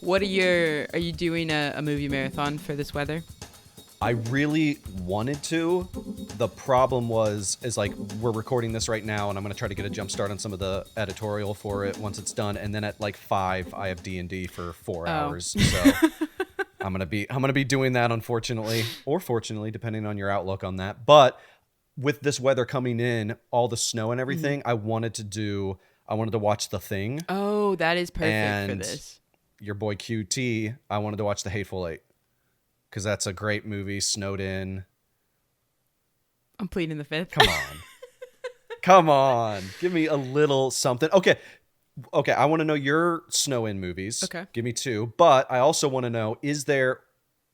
Are you doing a movie marathon for this weather? I really wanted to. The problem is like we're recording this right now, and I'm gonna try to get a jump start on some of the editorial for it once it's done, and then at like 5, I have D&D for 4 hours. So I'm gonna be doing that, unfortunately, or fortunately, depending on your outlook on that. But with this weather coming in, all the snow and everything, I wanted to watch The Thing. Oh, that is perfect and for this. Your boy QT, I wanted to watch The Hateful Eight. Because that's a great movie, snowed in. I'm pleading the fifth. Come on. Come on. Give me a little something. Okay, I want to know your snow in movies. Okay. Give me 2. But I also want to know, is there,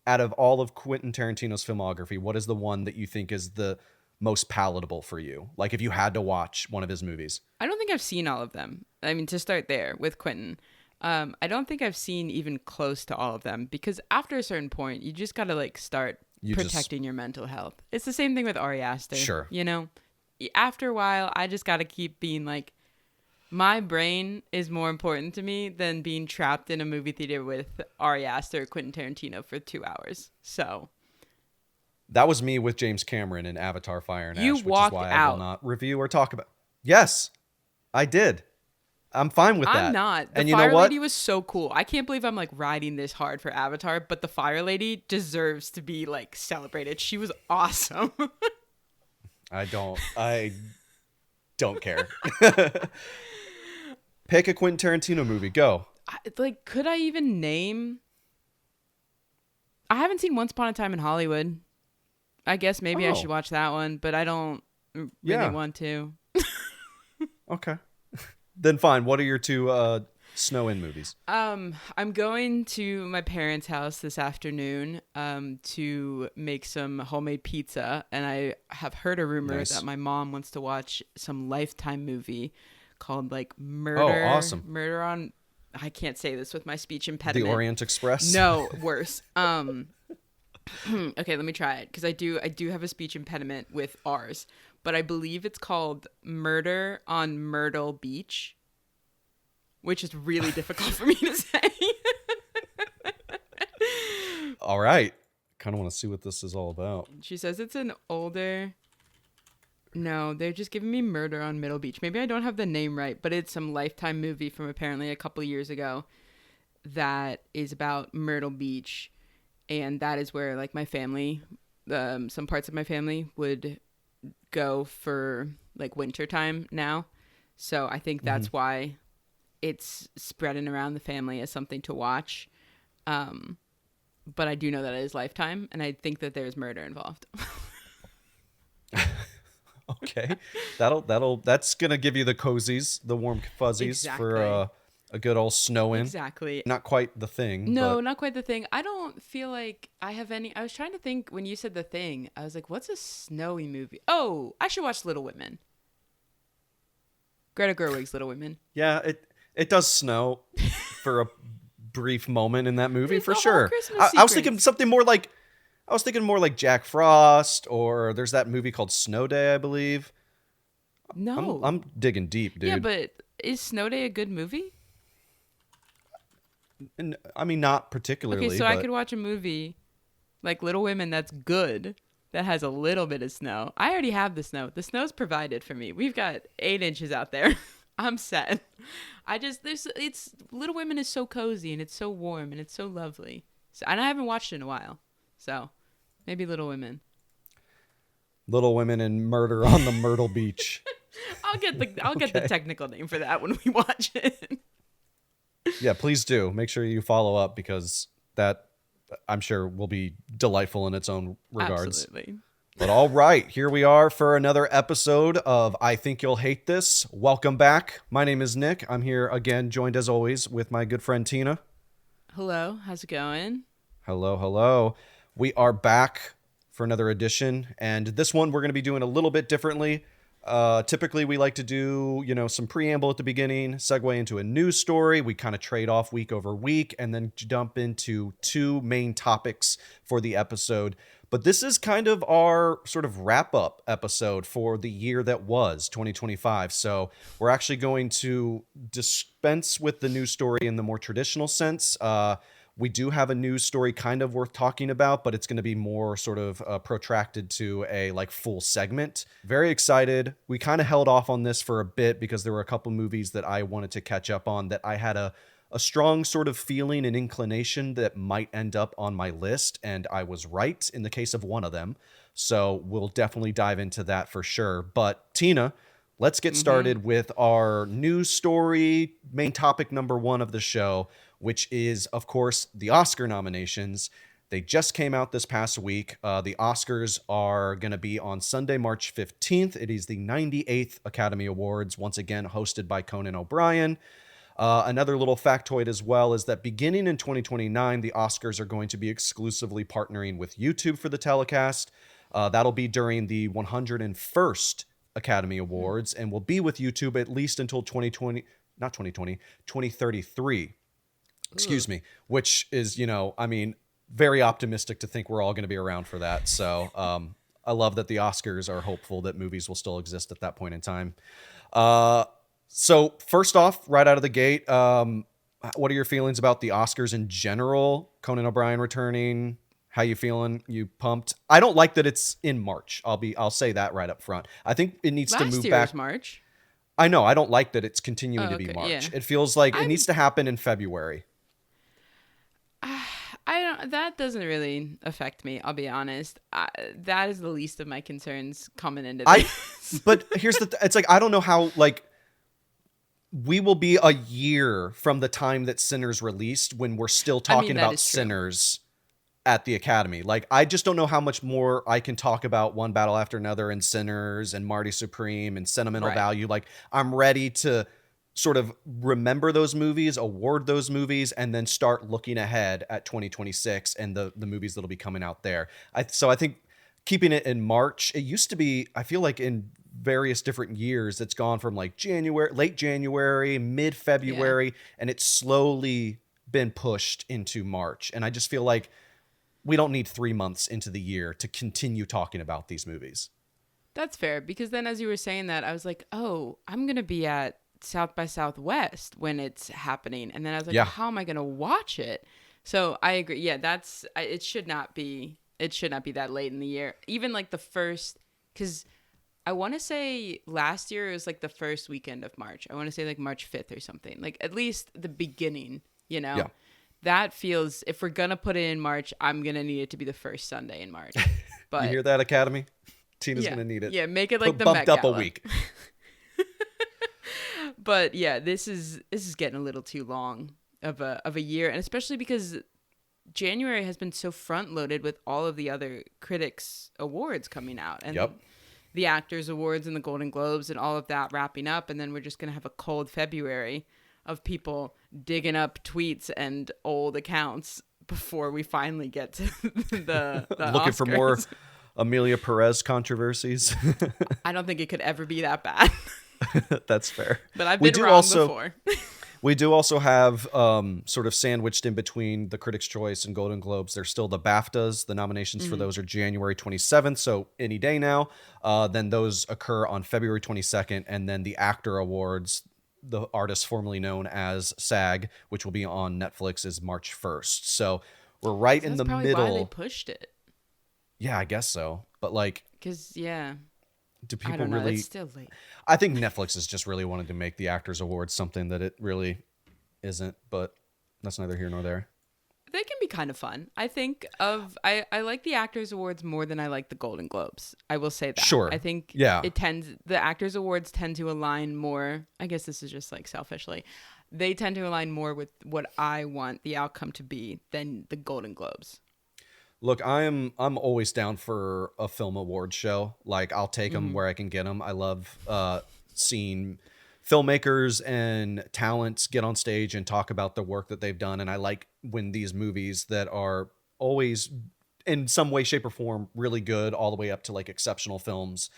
out of all of Quentin Tarantino's filmography, what is the one that you think is the most palatable for you? Like if you had to watch one of his movies. I don't think I've seen all of them. I mean, to start there with Quentin. I don't think I've seen even close to all of them because after a certain point, you just got to like start protecting your mental health. It's the same thing with Ari Aster. Sure. You know, after a while, I just got to keep being like, my brain is more important to me than being trapped in a movie theater with Ari Aster or Quentin Tarantino for 2 hours. So that was me with James Cameron in Avatar: Fire and Ash, which is why I will not review or talk about. Yes, I did. I'm fine with that. I'm not. The Fire Lady was so cool. I can't believe I'm like riding this hard for Avatar, but the Fire Lady deserves to be like celebrated. She was awesome. I don't care. Pick a Quentin Tarantino movie. Go. Could I even name? I haven't seen Once Upon a Time in Hollywood. I guess maybe I should watch that one, but I don't really want to. Okay. Then fine. What are your 2 snow in movies? I'm going to my parents' house this afternoon to make some homemade pizza, and I have heard a rumor that my mom wants to watch some Lifetime movie called like Murder. Oh, awesome. Murder on. I can't say this with my speech impediment. The Orient Express. No, worse. Okay, let me try it because I do have a speech impediment with R's. But I believe it's called Murder on Myrtle Beach, which is really difficult for me to say. All right. Kind of want to see what this is all about. She says it's an older... No, they're just giving me Murder on Myrtle Beach. Maybe I don't have the name right, but it's some Lifetime movie from apparently a couple years ago that is about Myrtle Beach. And that is where like my family, some parts of my family would go for like winter time now. So I think that's why it's spreading around the family as something to watch. But I do know that it is Lifetime, and I think that there's murder involved. Okay. That's going to give you the cozies, the warm fuzzies for a good old snow in. Exactly. Not quite The Thing. No, but... not quite The Thing. I don't feel like I have any. I was trying to think when you said The Thing. I was like, what's a snowy movie? Oh, I should watch Little Women. Greta Gerwig's Little Women. Yeah, it does snow for a brief moment in that movie for sure. I was thinking something more like Jack Frost, or there's that movie called Snow Day, I believe. No. I'm digging deep, dude. Yeah, but is Snow Day a good movie? I mean, not particularly. Okay, so I could watch a movie like Little Women that's good, that has a little bit of snow. I already have the snow. The snow's provided for me. We've got 8 inches out there. I'm set. Little Women is so cozy and it's so warm and it's so lovely. So, and I haven't watched it in a while. So maybe Little Women. Little Women and Murder on the Myrtle Beach. I'll get the technical name for that when we watch it. Yeah, please do. Make sure you follow up because that, I'm sure, will be delightful in its own regards. Absolutely. But all right, here we are for another episode of I Think You'll Hate This. Welcome back. My name is Nick. I'm here again, joined as always with my good friend Tina. Hello, how's it going? Hello. We are back for another edition, and this one we're going to be doing a little bit differently. Typically we like to do, some preamble at the beginning, segue into a news story. We kind of trade off week over week and then jump into 2 main topics for the episode. But this is kind of our sort of wrap up episode for the year that was 2025. So we're actually going to dispense with the news story in the more traditional sense. We do have a news story kind of worth talking about, but it's going to be more sort of protracted to a like full segment. Very excited. We kind of held off on this for a bit because there were a couple movies that I wanted to catch up on that I had a strong sort of feeling and inclination that might end up on my list. And I was right in the case of one of them. So we'll definitely dive into that for sure. But Tina, let's get started with our news story, main topic number one of the show, which is, of course, the Oscar nominations. They just came out this past week. The Oscars are going to be on Sunday, March 15th. It is the 98th Academy Awards, once again hosted by Conan O'Brien. Another little factoid as well is that beginning in 2029, the Oscars are going to be exclusively partnering with YouTube for the telecast. That'll be during the 101st Academy Awards and will be with YouTube at least until 2033. Excuse me, which is, very optimistic to think we're all going to be around for that. So I love that the Oscars are hopeful that movies will still exist at that point in time. So first off, right out of the gate, what are your feelings about the Oscars in general? Conan O'Brien returning. How you feeling? You pumped? I don't like that it's in March. I'll say that right up front. I think it needs to move back. Last year was March. I know. I don't like that it's continuing to be March. Yeah. It feels like it needs to happen in February. That doesn't really affect me. I'll be honest. That is the least of my concerns coming into this. But here's it's like, I don't know how, like, we will be a year from the time that Sinners released when we're still talking about Sinners at the Academy. Like, I just don't know how much more I can talk about One Battle After Another and Sinners and Marty Supreme and Sentimental Value. Like, I'm ready to sort of remember those movies, award those movies, and then start looking ahead at 2026 and the movies that'll be coming out there. So I think keeping it in March, it used to be, I feel like in various different years, it's gone from like January, late January, mid-February, and it's slowly been pushed into March. And I just feel like we don't need 3 months into the year to continue talking about these movies. That's fair, because then as you were saying that, I was like, oh, I'm going to be at South by Southwest when it's happening. And then I was like, how am I going to watch it? So I agree. Yeah, it should not be that late in the year. Even like the first, because I want to say last year it was like the first weekend of March. I want to say like March 5th or something. Like at least the beginning, Yeah. That feels, if we're going to put it in March, I'm going to need it to be the first Sunday in March. But you hear that, Academy? Tina's going to need it. Yeah, make it like the bumped Met up Gala. a week. But yeah, this is getting a little too long of a year, and especially because January has been so front loaded with all of the other critics awards coming out, and the actors awards and the Golden Globes and all of that wrapping up, and then we're just gonna have a cold February of people digging up tweets and old accounts before we finally get to the looking Oscars. for more Amelia Perez controversies. I don't think it could ever be that bad. That's fair. But I've been wrong before. We do also have sort of sandwiched in between the Critics' Choice and Golden Globes. There's still the BAFTAs. The nominations for those are January 27th, so any day now. Then those occur on February 22nd. And then the Actor Awards, the artist formerly known as SAG, which will be on Netflix, is March 1st. So we're right in the middle. That's probably why they pushed it. Yeah, I guess so. But like... Because, yeah... Do people I don't know. really? It's still late. I think Netflix has just really wanted to make the Actors Awards something that it really isn't, but that's neither here nor there. They can be kind of fun. I think I like the Actors Awards more than I like the Golden Globes. I will say that. Sure. I think the Actors Awards tend to align more. I guess this is just like selfishly. They tend to align more with what I want the outcome to be than the Golden Globes. Look, I'm always down for a film award show. Like, I'll take them where I can get them. I love seeing filmmakers and talents get on stage and talk about the work that they've done. And I like when these movies that are always in some way, shape, or form really good, all the way up to like exceptional films,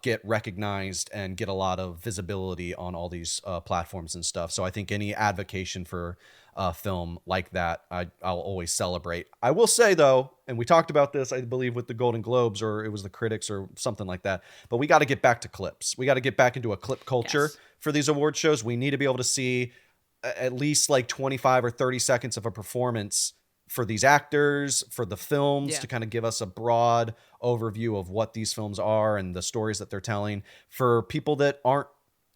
get recognized and get a lot of visibility on all these platforms and stuff. So I think any advocation for a film like that, I'll always celebrate. I will say though, and we talked about this, I believe, with the Golden Globes, or it was the critics or something like that, but we got to get back to clips. We got to get back into a clip culture Yes. for these award shows. We need to be able to see at least like 25 or 30 seconds of a performance for these actors, for the films, Yeah. to kind of give us a broad overview of what these films are and the stories that they're telling for people that aren't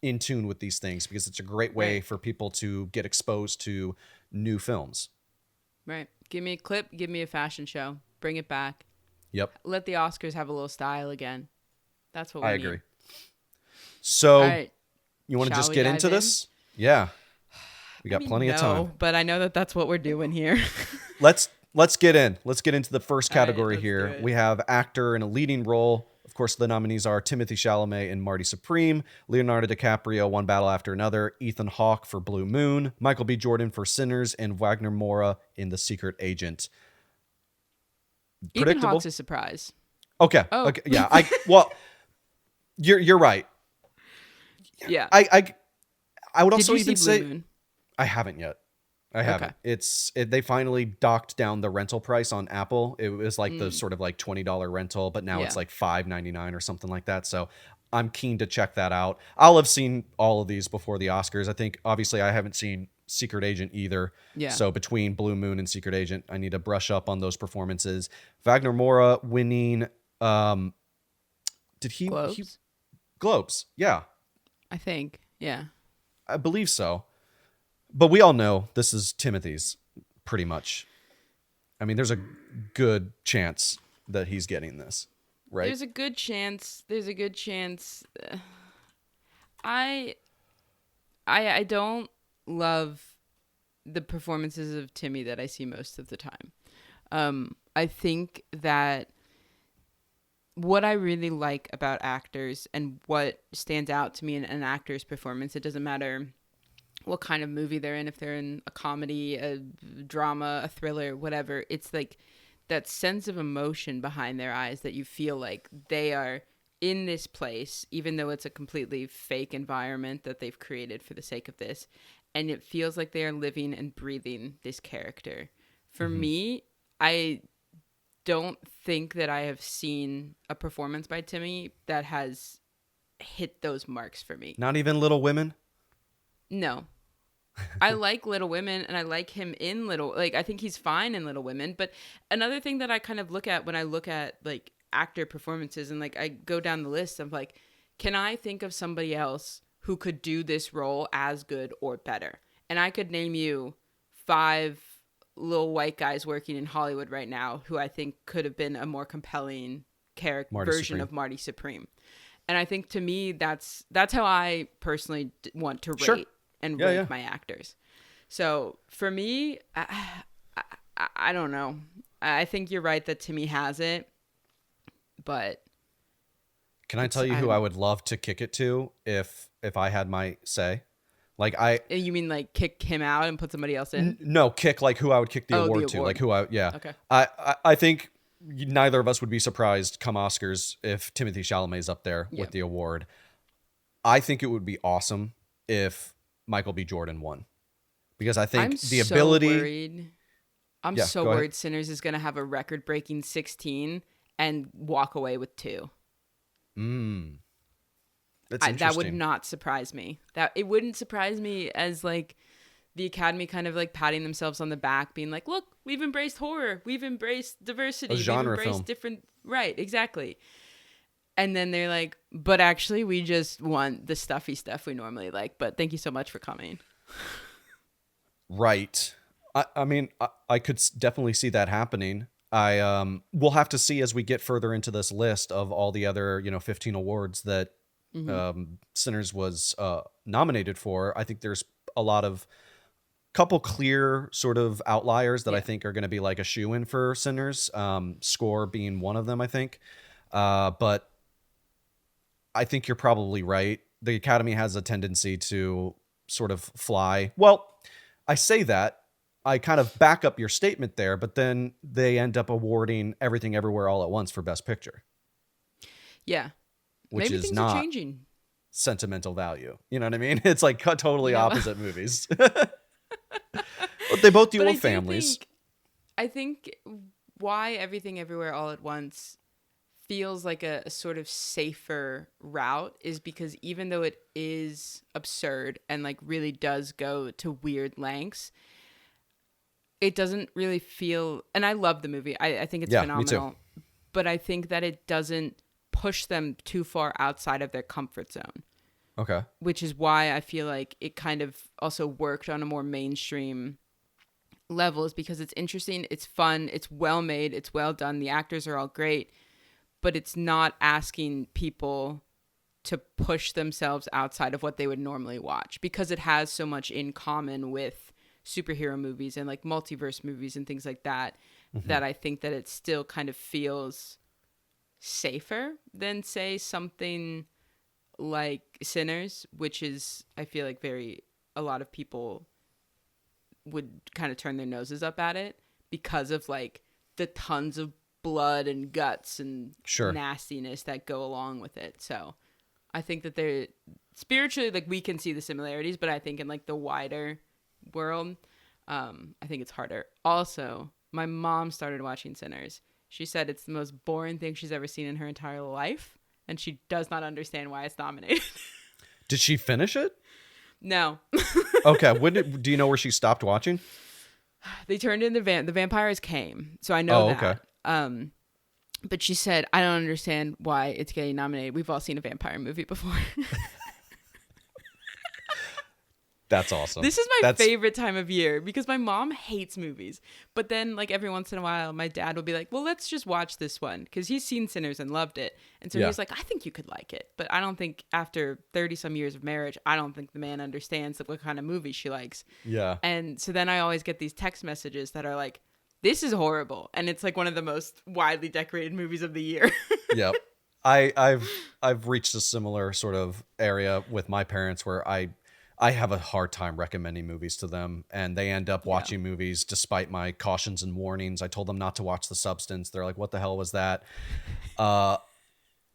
in tune with these things, because it's a great way Right. for people to get exposed to new films. Right. Give me a clip. Give me a fashion show. Bring it back. Yep, Let the Oscars have a little style again. That's what we I need. agree. All So right. you want to Shall just we get dive into in? this? Yeah, we I got mean, plenty no, of time. but I know that that's what we're doing here. Let's get in. Let's get into the first All right, category let's do here. it. We have actor in a leading role. Of course, the nominees are Timothy Chalamet and Marty Supreme, Leonardo DiCaprio, One Battle After Another, Ethan Hawke for Blue Moon, Michael B. Jordan for Sinners, and Wagner Moura in The Secret Agent. Ethan Predictable. Hawke's a surprise. Okay. Oh. Okay. Yeah. Well, you're right. Yeah. I would Did also you even see Blue say Moon? I haven't yet. I haven't. Okay. They finally docked down the rental price on Apple. It was like the sort of like $20 rental, but now it's Yeah. like $5.99 or something like that. So I'm keen to check that out. I'll have seen all of these before the Oscars. I think obviously I haven't seen Secret Agent either. Yeah. So between Blue Moon and Secret Agent, I need to brush up on those performances. Wagner Moura winning. Did he Globes? Globes? Yeah, I think. Yeah. I believe so. But we all know this is Timothy's, pretty much. I mean, there's a good chance that he's getting this, right? There's a good chance. There's a good chance. I don't love the performances of Timmy that I see most of the time. I think that what I really like about actors and what stands out to me in an actor's performance, it doesn't matter what kind of movie they're in, if they're in a comedy, a drama, a thriller, whatever, it's like that sense of emotion behind their eyes that you feel like they are in this place, even though it's a completely fake environment that they've created for the sake of this. And it feels like they are living and breathing this character. For me, I don't think that I have seen a performance by Timmy that has hit those marks for me. Not even Little Women? No. I like Little Women, and I like him in I think he's fine in Little Women. But another thing that I kind of look at when I look at like actor performances, and like I go down the list of like, can I think of somebody else who could do this role as good or better? And I could name you 5 little white guys working in Hollywood right now who I think could have been a more compelling version Supreme. of Marty Supreme. And I think to me, that's how I personally want to rate Sure. and Yeah, rank yeah. my actors. So for me, I don't know. I think you're right that Timmy has it, but Can I tell you who I would love to kick it to if I had my say? Like you mean like kick him out and put somebody else in? no, kick like who I would kick the Oh, the award to. award. Like who I yeah. Okay. I think neither of us would be surprised come Oscars if Timothy Chalamet's up there Yeah. with the award. I think it would be awesome if Michael B. Jordan won. Because I think I'm the so ability worried. I'm Yeah, so go ahead. worried Sinners is going to have a record-breaking 16 and walk away with 2. That's interesting. That would not surprise me. That it wouldn't surprise me as like the Academy kind of like patting themselves on the back, being like, "Look, we've embraced horror, we've embraced diversity, A genre we've embraced film. different." Right, exactly. And then they're like, "But actually, we just want the stuffy stuff we normally like. But thank you so much for coming." Right. I mean, I could definitely see that happening. We'll have to see as we get further into this list of all the other 15 awards that Sinners was nominated for. I think there's a lot of couple clear sort of outliers that I think are going to be like a shoe-in for Sinners. Score being one of them, I think. But I think you're probably right. The Academy has a tendency to sort of fly. Well, I say that. I kind of back up your statement there, but then they end up awarding Everything Everywhere All at Once for Best Picture. Yeah. Which Maybe is things are not changing. sentimental value. You know what I mean? It's like totally opposite movies. But they both deal with families. I think why Everything Everywhere All at Once feels like a sort of safer route is because even though it is absurd and like really does go to weird lengths, it doesn't really feel, and I love the movie. I think it's phenomenal. Me too. But I think that it doesn't push them too far outside of their comfort zone. Okay. Which is why I feel like it kind of also worked on a more mainstream level, is because it's interesting, it's fun, it's well made, it's well done, the actors are all great, but it's not asking people to push themselves outside of what they would normally watch, because it has so much in common with superhero movies and like multiverse movies and things like that, that I think that it still kind of feels safer than, say, something like Sinners, which is, I feel like a lot of people would kind of turn their noses up at it because of like the tons of blood and guts and nastiness that go along with it. So I think that they're spiritually, like, we can see the similarities, but I think in like the wider world, I think it's harder. Also, my mom started watching Sinners. She said it's the most boring thing she's ever seen in her entire life, and she does not understand why it's nominated. Did she finish it? No. Okay. Do you know where she stopped watching? They turned in the vampires came, so I know that. Okay. But she said, I don't understand why it's getting nominated. We've all seen a vampire movie before. That's awesome. This is my favorite time of year because my mom hates movies. But then, like, every once in a while, my dad will be like, well, let's just watch this one, because he's seen Sinners and loved it. And so he's like, I think you could like it. But I don't think after 30-some years of marriage, I don't think the man understands what kind of movie she likes. Yeah. And so then I always get these text messages that are like, this is horrible. And it's like one of the most widely decorated movies of the year. Yep. I've reached a similar sort of area with my parents where I have a hard time recommending movies to them, and they end up watching movies despite my cautions and warnings. I told them not to watch The Substance. They're like, what the hell was that?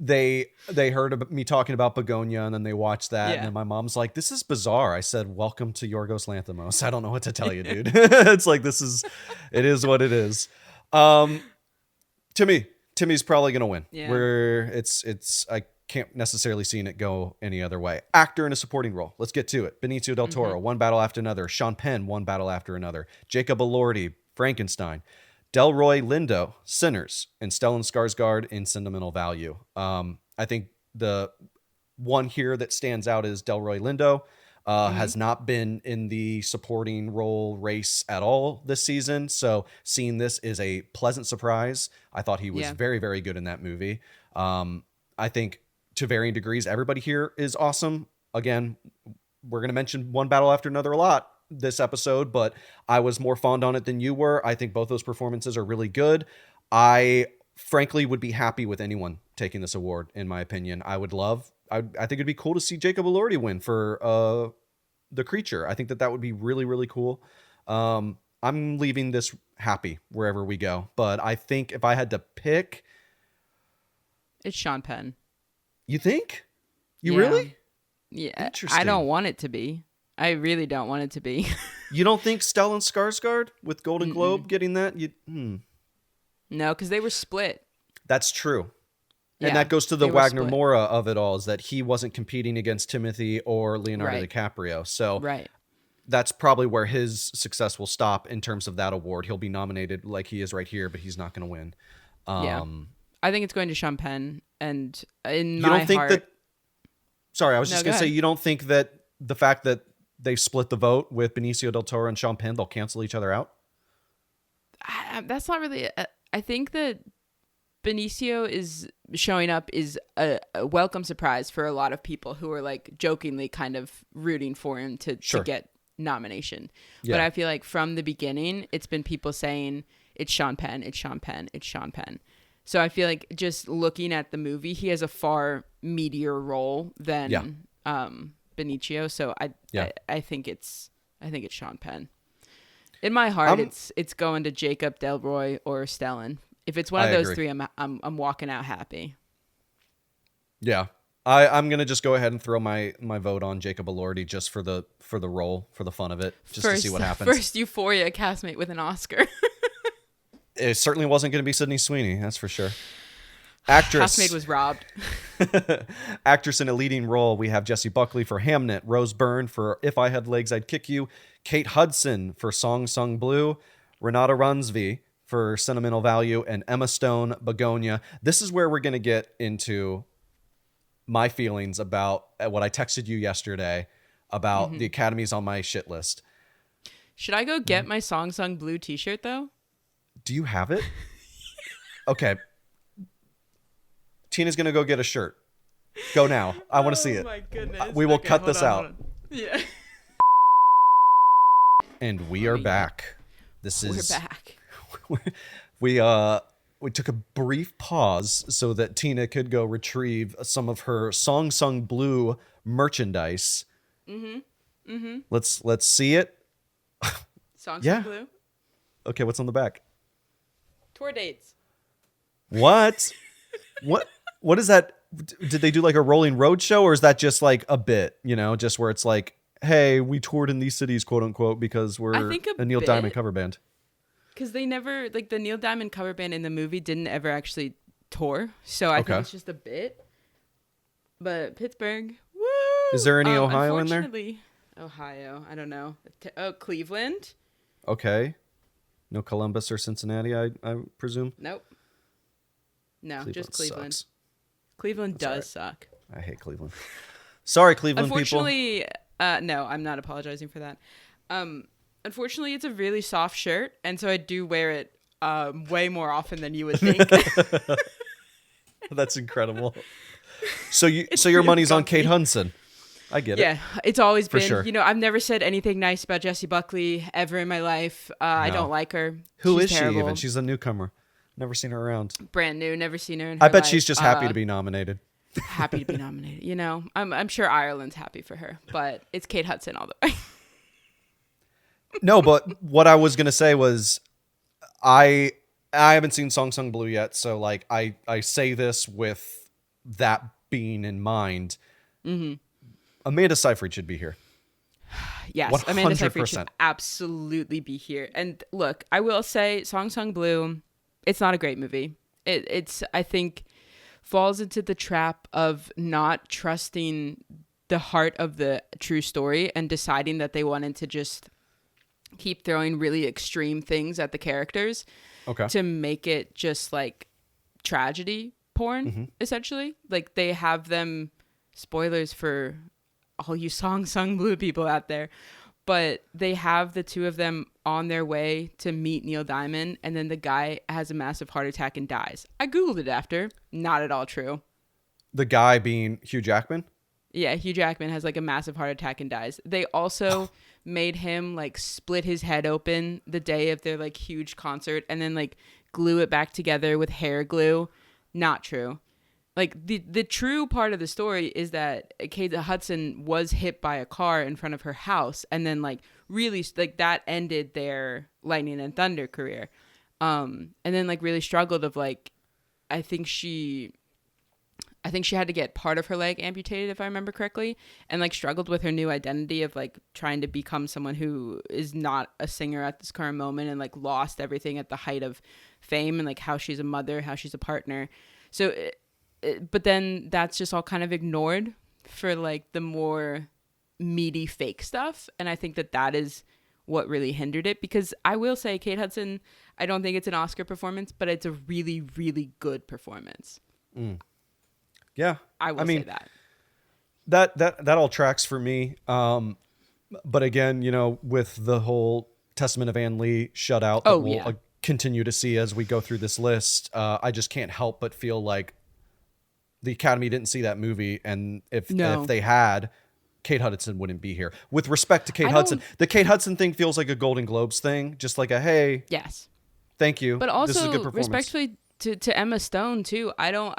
They heard me talking about Begonia, and then they watched that, and then my mom's like, this is bizarre. I said, welcome to Yorgos Lanthimos. I don't know what to tell you, dude. It's like, it is what it is. Timmy's probably going to win. Yeah. I can't necessarily see it go any other way. Actor in a supporting role. Let's get to it. Benicio del Toro, One Battle After Another. Sean Penn, One Battle After Another. Jacob Elordi, Frankenstein. Delroy Lindo, Sinners. And Stellan Skarsgård in Sentimental Value. I think the one here that stands out is Delroy Lindo. Has not been in the supporting role race at all this season. So seeing this is a pleasant surprise. I thought he was very, very good in that movie. I think to varying degrees, everybody here is awesome. Again, we're going to mention One Battle After Another a lot this episode, but I was more fond on it than you were. I think both those performances are really good. I frankly would be happy with anyone taking this award, in my opinion. I think it'd be cool to see Jacob Elordi win for The Creature. I think that would be really, really cool. I'm leaving this happy wherever we go, but I think if I had to pick, it's Sean Penn. You think? You really? Yeah. Interesting. I don't want it to be. I really don't want it to be. You don't think Stellan Skarsgård with Golden Globe getting that? No, because they were split. That's true. Yeah, and that goes to the Wagner Moura of it all, is that he wasn't competing against Timothy or Leonardo DiCaprio. So that's probably where his success will stop in terms of that award. He'll be nominated like he is right here, but he's not going to win. I think it's going to Sean Penn. And in my heart... Sorry, I was just going to say, you don't think that the fact that they split the vote with Benicio del Toro and Sean Penn, they'll cancel each other out? That's not really... I think that Benicio is showing up is a welcome surprise for a lot of people who are like jokingly kind of rooting for him to get nomination. But I feel like from the beginning, it's been people saying, it's Sean Penn, it's Sean Penn, it's Sean Penn. So I feel like just looking at the movie, he has a far meatier role than Benicio. So I think it's Sean Penn. In my heart, I'm- it's going to Jacob, Delroy, or Stellan. If it's one I of those agree. three, I'm walking out happy. Yeah. I'm gonna just go ahead and throw my vote on Jacob Elordi just for the role, for the fun of it, just to see what happens. First Euphoria castmate with an Oscar. It certainly wasn't gonna be Sydney Sweeney, that's for sure. Actress. Castmate was robbed. Actress in a leading role, we have Jessie Buckley for Hamnet, Rose Byrne for If I Had Legs, I'd Kick You, Kate Hudson for Song Sung Blue, Renata Runsby for Sentimental Value, and Emma Stone, Begonia. This is where we're going to get into my feelings about what I texted you yesterday about the Academy's on my shit list. Should I go get my Song Sung Blue t-shirt, though? Do you have it? Okay. Tina's going to go get a shirt. Go now. I want to see it. Oh, my goodness. We will Okay, cut hold this on, out. hold on. Yeah. And we are back. We're back. We took a brief pause so that Tina could go retrieve some of her Song Sung Blue merchandise. Let's see it. Song Yeah. Sung Blue? Okay, what's on the back? Tour dates. What? What is that? Did they do like a rolling road show, or is that just like a bit, just where it's like, hey, we toured in these cities, quote unquote, because we're think a Neil bit. Diamond cover band? Because they never, like, the Neil Diamond cover band in the movie didn't ever actually tour. So I think it's just a bit. But Pittsburgh, woo! Is there any Ohio in there? Unfortunately, Ohio, I don't know. Cleveland? Okay. No Columbus or Cincinnati, I presume? Nope. No, just Cleveland. Sucks. Cleveland That's does suck. I hate Cleveland. Sorry, Cleveland people. Unfortunately, no, I'm not apologizing for that. Unfortunately, it's a really soft shirt, and so I do wear it way more often than you would think. That's incredible. So your really money's on comfy. Kate Hudson. I get it. Yeah, it's always For been. sure. I've never said anything nice about Jessie Buckley ever in my life. I don't like her. Who She's is terrible. she even? She's a newcomer. Never seen her around. Brand new. Never seen her in I her bet life. she's just happy to be nominated. Happy to be nominated. I'm sure Ireland's happy for her, but it's Kate Hudson all the way. No, but what I was gonna say was, I haven't seen Song Sung Blue yet, so like I say this with that being in mind. Mm-hmm. Amanda Seyfried should be here. Yes, Amanda Seyfried 100%. should absolutely be here. And look, I will say, Song Sung Blue, it's not a great movie. It's I think falls into the trap of not trusting the heart of the true story and deciding that they wanted to just keep throwing really extreme things at the characters to make it just like tragedy porn, essentially. Like they have them, spoilers for all you Song Sung Blue people out there, but they have the two of them on their way to meet Neil Diamond, and then the guy has a massive heart attack and dies. I Googled it after. Not at all true. The guy being Hugh Jackman? Yeah, Hugh Jackman has like a massive heart attack and dies. They also made him like split his head open the day of their like huge concert and then like glue it back together with hair glue. Not true. Like the true part of the story is that Kate Hudson was hit by a car in front of her house, and then like really like that ended their Lightning and Thunder career. And then like really struggled of like, I think she had to get part of her leg amputated, if I remember correctly, and like struggled with her new identity of like trying to become someone who is not a singer at this current moment, and like lost everything at the height of fame, and like how she's a mother, how she's a partner. So but then that's just all kind of ignored for like the more meaty fake stuff. And I think that is what really hindered it, because I will say Kate Hudson, I don't think it's an Oscar performance, but it's a really, really good performance. Yeah. I will say that. That all tracks for me. But again, with the whole Testament of Ann Lee shutout that we'll continue to see as we go through this list, I just can't help but feel like the Academy didn't see that movie, and if they had, Kate Hudson wouldn't be here. With respect to Kate Hudson, the Kate Hudson thing feels like a Golden Globes thing, just like a hey, yes, thank you, but this is a good also performance. respectfully to Emma Stone too.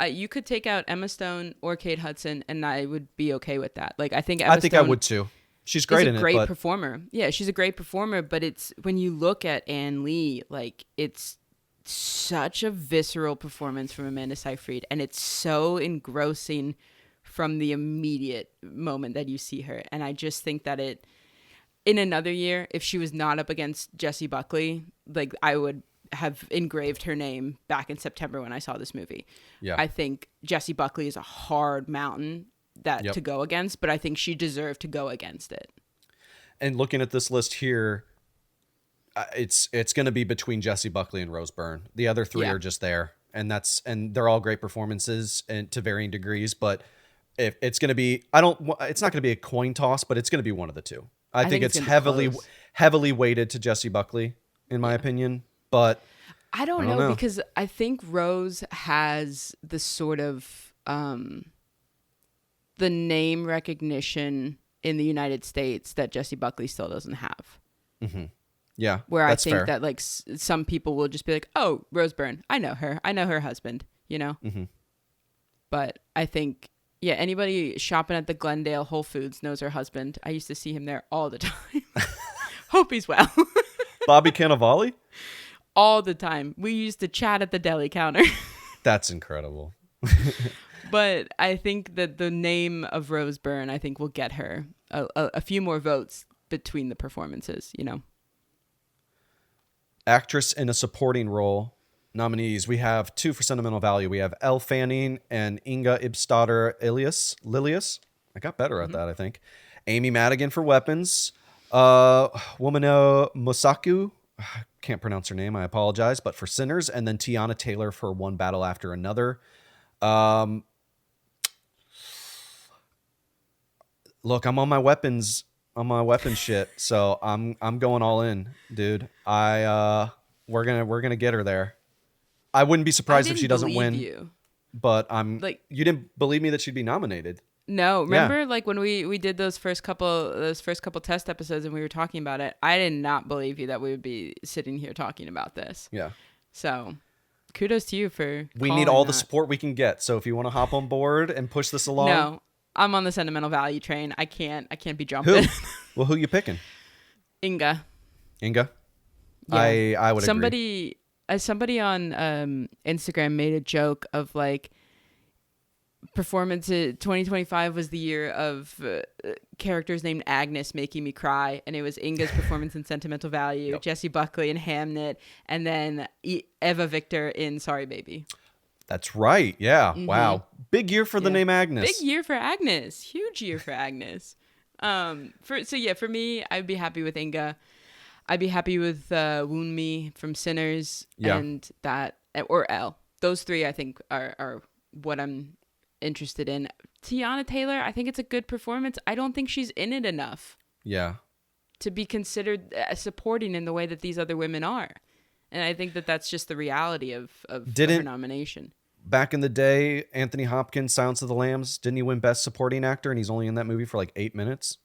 You could take out Emma Stone or Kate Hudson, and I would be okay with that. Like I think I would too. She's great in it, great but performer. Yeah, she's a great performer, but it's when you look at Ann Lee, like it's such a visceral performance from Amanda Seyfried, and it's so engrossing from the immediate moment that you see her. And I just think that in another year, if she was not up against Jessie Buckley, like I would have engraved her name back in September when I saw this movie. yeah. I think Jessie Buckley is a hard mountain to go against, but I think she deserved to go against it. And looking at this list here, it's going to be between Jessie Buckley and Rose Byrne. The other three are just there, and they're all great performances and to varying degrees. But if it's going to be, it's not going to be a coin toss, but it's going to be one of the two. I think it's heavily weighted to Jessie Buckley, in my opinion. But I don't know because I think Rose has the sort of the name recognition in the United States that Jessie Buckley still doesn't have. Mm-hmm. Yeah, where I think that like some people will just be like, "Oh, Rose Byrne, I know her. I know her husband." You know. Mm-hmm. But I think anybody shopping at the Glendale Whole Foods knows her husband. I used to see him there all the time. Hope he's well. Bobby Cannavale? All the time. We used to chat at the deli counter. That's incredible. But I think that the name of Rose Byrne, I think, will get her a few more votes between the performances, you know. Actress in a supporting role nominees. We have 2 for sentimental value. We have Elle Fanning and Inga Ibstadter Lilius. I got better at that, I think. Amy Madigan for weapons. Womano Mosaku. Can't pronounce her name. I apologize. But for Sinners. And then Tiana Taylor for One Battle After Another. Look, I'm on my weapons shit. So I'm going all in, dude. We're gonna get her there. I wouldn't be surprised if she doesn't win. You. But you didn't believe me that she'd be nominated. No, remember like when we did those first couple test episodes and we were talking about it, I did not believe you that we would be sitting here talking about this. Yeah. So kudos to you for we need all the support we can get. So if you want to hop on board and push this along. No, I'm on the sentimental value train. I can't be jumping. Who? Well, who you picking? Inga. Yeah. I would agree. Somebody on Instagram made a joke of like performance 2025 was the year of characters named Agnes making me cry, and it was Inga's performance in Sentimental Value, Jessie Buckley in Hamnet, and then Eva Victor in Sorry Baby. That's right. Yeah. Mm-hmm. Wow. Big year for the name Agnes. Big year for Agnes. Huge year for Agnes. For me, I'd be happy with Inga. I'd be happy with Wound Me from Sinners and that, or Elle. Those 3 I think are what I'm interested in. Tiana Taylor, I think it's a good performance. I don't think she's in it enough. Yeah. To be considered supporting in the way that these other women are. And I think that that's just the reality of her nomination. Back in the day, Anthony Hopkins, Silence of the Lambs, didn't he win Best Supporting Actor? And he's only in that movie for like 8 minutes?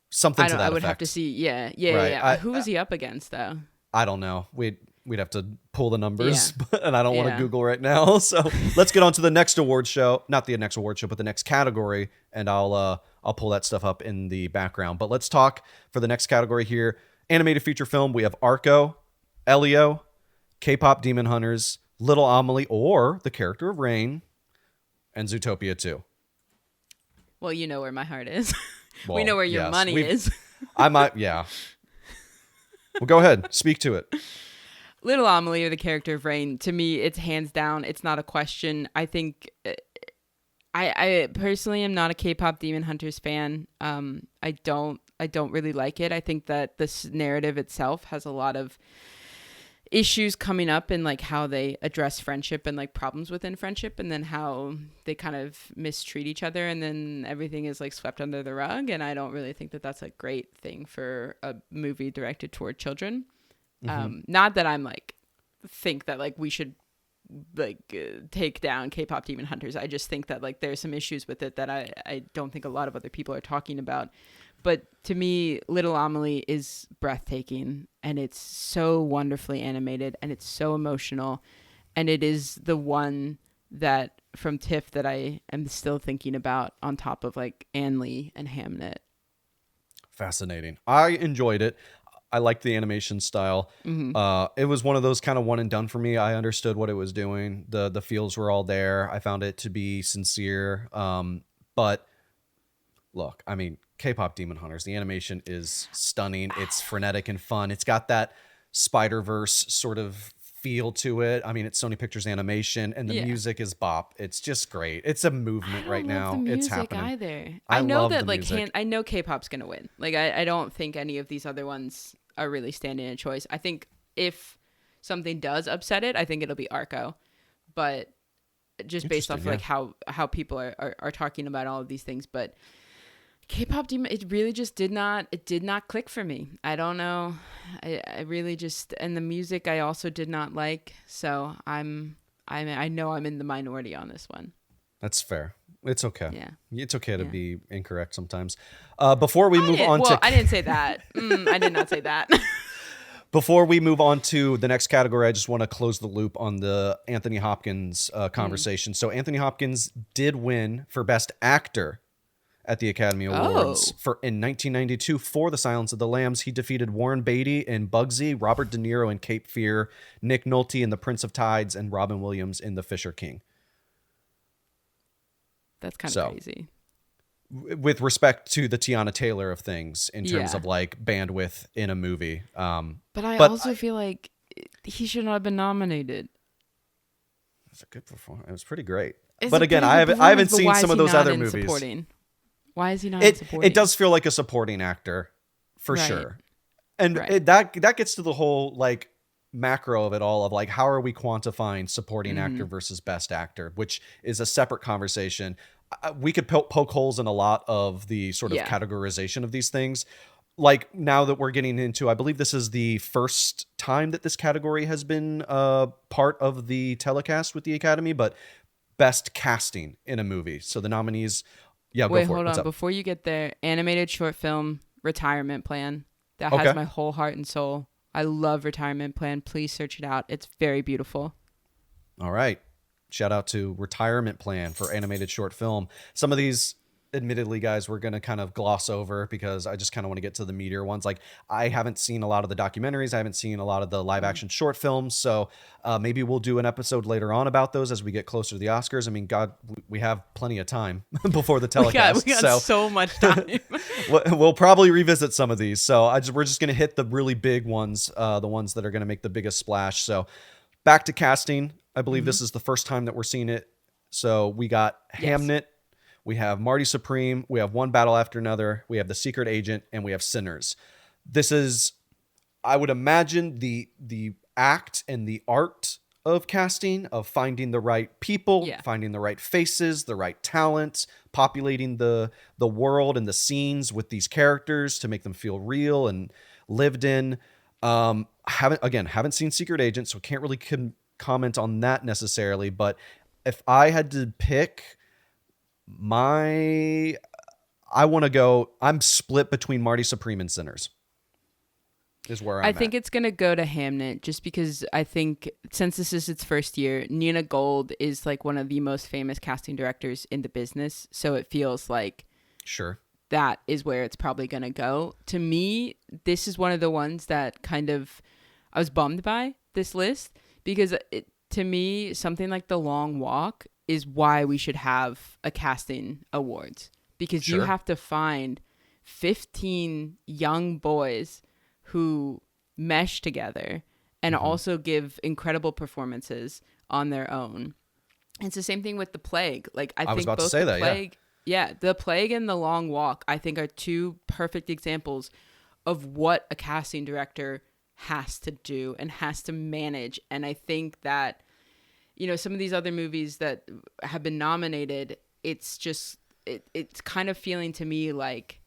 Something to that effect. I would have to see. Yeah. Who was he up against, though? I don't know. We'd have to pull the numbers, and I don't want to Google right now. So let's get on to the next award show. Not the next award show, but the next category, and I'll pull that stuff up in the background. But let's talk for the next category here. Animated feature film. We have Arco, Elio, K-pop Demon Hunters, Little Amelie, or The Character of Rain, and Zootopia 2. Well, you know where my heart is. Well, we know where your money is. I might, yeah. Well, go ahead. Speak to it. Little Amelie or The Character of Rain, to me, it's hands down. It's not a question. I think I personally am not a K-pop Demon Hunters fan. I don't really like it. I think that this narrative itself has a lot of issues coming up in like how they address friendship and like problems within friendship, and then how they kind of mistreat each other, and then everything is like swept under the rug. And I don't really think that that's a great thing for a movie directed toward children. Not that I'm like think that like we should like take down K-pop Demon Hunters. I just think that like there's some issues with it that I don't think a lot of other people are talking about. But to me, Little Amelie is breathtaking, and it's so wonderfully animated, and it's so emotional, and it is the one that from TIFF that I am still thinking about on top of like Ann Lee and Hamnet. Fascinating. I enjoyed it. I liked the animation style. Hmm. It was one of those kind of one and done for me. I understood what it was doing. The feels were all there. I found it to be sincere. But look, I mean, K-pop Demon Hunters, the animation is stunning. It's frenetic and fun. It's got that Spider-Verse sort of feel to it. I mean, it's Sony Pictures Animation, and the Yeah. music is bop. It's just great. It's a movement I right don't love the now. It's music happening. either. I I know love that the like music. I know K-pop's gonna win. Like I don't think any of these other ones are really standing a choice. I think if something does upset it, I think it'll be Arco. But just based off Interesting, like how people are talking about all of these things. But K-pop demon, it really just did not click for me. I don't know. I really just, and the music I also did not like. So I know I'm in the minority on this one. That's fair. It's okay. Yeah. It's okay to Yeah. be incorrect sometimes. Before we move on to I didn't say that. I did not say that. Before we move on to the next category, I just want to close the loop on the Anthony Hopkins conversation. So Anthony Hopkins did win for Best Actor at the Academy Awards in 1992 for The Silence of the Lambs. He defeated Warren Beatty in Bugsy, Robert De Niro in Cape Fear, Nick Nolte in The Prince of Tides, and Robin Williams in The Fisher King. That's kind of crazy. With respect to the Tiana Taylor of things in terms of like bandwidth in a movie. But I also feel like he should not have been nominated. It's a good performance. It was pretty great. It's but again, I haven't seen some of those other movies. Supporting? Why is he not in supporting? It does feel like a supporting actor for sure. And that gets to the whole like macro of it all of like, how are we quantifying supporting actor versus best actor, which is a separate conversation. We could poke holes in a lot of the sort of categorization of these things. Like now that we're getting into, I believe this is the first time that this category has been part of the telecast with the Academy, but best casting in a movie. So the nominees, Wait, go for it. Hold on. Before you get there, animated short film, Retirement Plan. That has my whole heart and soul. I love Retirement Plan. Please search it out. It's very beautiful. All right. Shout out to Retirement Plan for animated short film. Some of these, admittedly, guys, we're going to kind of gloss over because I just kind of want to get to the meatier ones. Like, I haven't seen a lot of the documentaries. I haven't seen a lot of the live action short films. So maybe we'll do an episode later on about those as we get closer to the Oscars. I mean, God, we have plenty of time before the telecast. We got so much time. We'll probably revisit some of these. So we're just going to hit the really big ones, the ones that are going to make the biggest splash. So back to casting. I believe this is the first time that we're seeing it. So we got Hamnet, we have Marty Supreme, we have One Battle After Another, we have The Secret Agent, and we have Sinners. This is, I would imagine, the act and the art of casting, of finding the right people, finding the right faces, the right talent, populating the world and the scenes with these characters to make them feel real and lived in. Haven't seen Secret Agent, so can't really comment on that necessarily, but if I had to pick I'm split between Marty Supreme and Sinners is where I'm I think it's going to go to Hamnet just because I think since this is its first year, Nina Gold is like one of the most famous casting directors in the business. So it feels like that is where it's probably going to go. To me, this is one of the ones that kind of I was bummed by this list because to me, something like The Long Walk is why we should have a casting awards because you have to find 15 young boys who mesh together and also give incredible performances on their own. It's the same thing with The Plague. Like I think was about both to say The that, Plague, The Plague and The Long Walk, I think are two perfect examples of what a casting director has to do and has to manage. And I think that, you know, some of these other movies that have been nominated, it's just, it's kind of feeling to me like,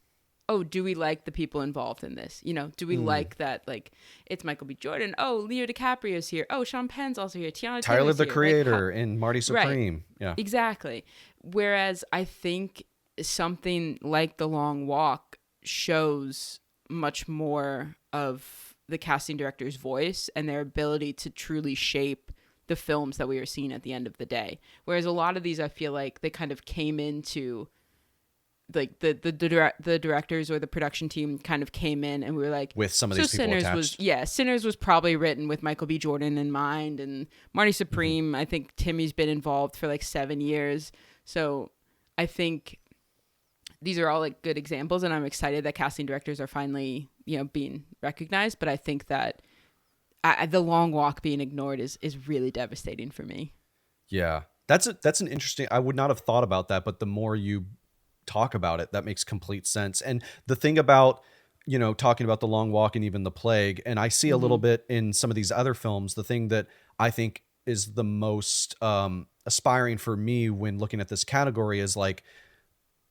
oh, do we like the people involved in this? You know, do we like that, like, it's Michael B. Jordan. Oh, Leo DiCaprio's here. Oh, Sean Penn's also here. Tiana Tyler, Taylor's the here. Creator, and Marty Supreme. Right. Yeah, exactly. Whereas I think something like The Long Walk shows much more of the casting director's voice and their ability to truly shape the films that we are seeing at the end of the day. Whereas a lot of these, I feel like they kind of came into like the directors or the production team kind of came in and we were like, with some of so these people attached. Sinners was probably written with Michael B. Jordan in mind, and Marty Supreme. I think Timmy's been involved for like 7 years, so I think these are all like good examples, and I'm excited that casting directors are finally being recognized. But I think that the Long Walk being ignored is really devastating for me. Yeah, that's an interesting. I would not have thought about that, but the more you talk about it, that makes complete sense. And the thing about talking about the Long Walk and even the Plague, and I see a little bit in some of these other films, the thing that I think is the most aspiring for me when looking at this category is like,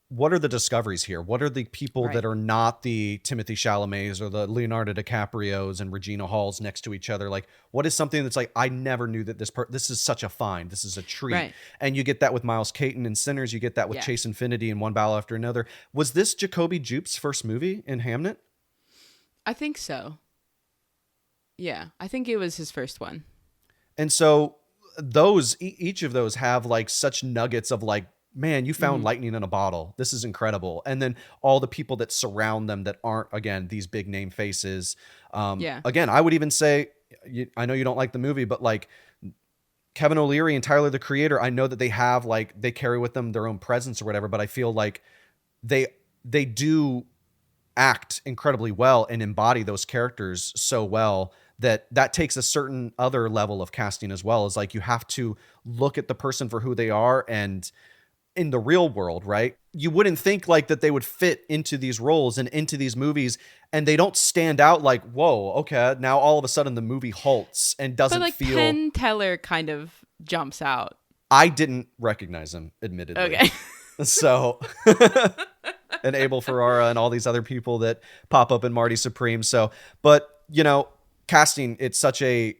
what are the discoveries here? What are the people that are not the Timothée Chalamets or the Leonardo DiCaprios and Regina Halls next to each other? Like, what is something that's like, I never knew that this is such a find. This is a treat. Right. And you get that with Miles Caton in Sinners. You get that with Chase Infinity in One Battle After Another. Was this Jacoby Jupe's first movie in Hamnet? I think so. Yeah, I think it was his first one. And so each of those have like such nuggets of like, man, you found lightning in a bottle. This is incredible. And then all the people that surround them that aren't, again, these big name faces. Again, I would even say, I know you don't like the movie, but like Kevin O'Leary and Tyler, the Creator, I know that they have like, they carry with them their own presence or whatever, but I feel like they do act incredibly well and embody those characters so well that takes a certain other level of casting as well. Is like, you have to look at the person for who they are, and in the real world, right? You wouldn't think like that they would fit into these roles and into these movies, and they don't stand out like, whoa, okay, now all of a sudden the movie halts and doesn't feel. But like Penn Teller kind of jumps out. I didn't recognize him, admittedly. Okay. So, and Abel Ferrara and all these other people that pop up in Marty Supreme. So, but casting, it's such a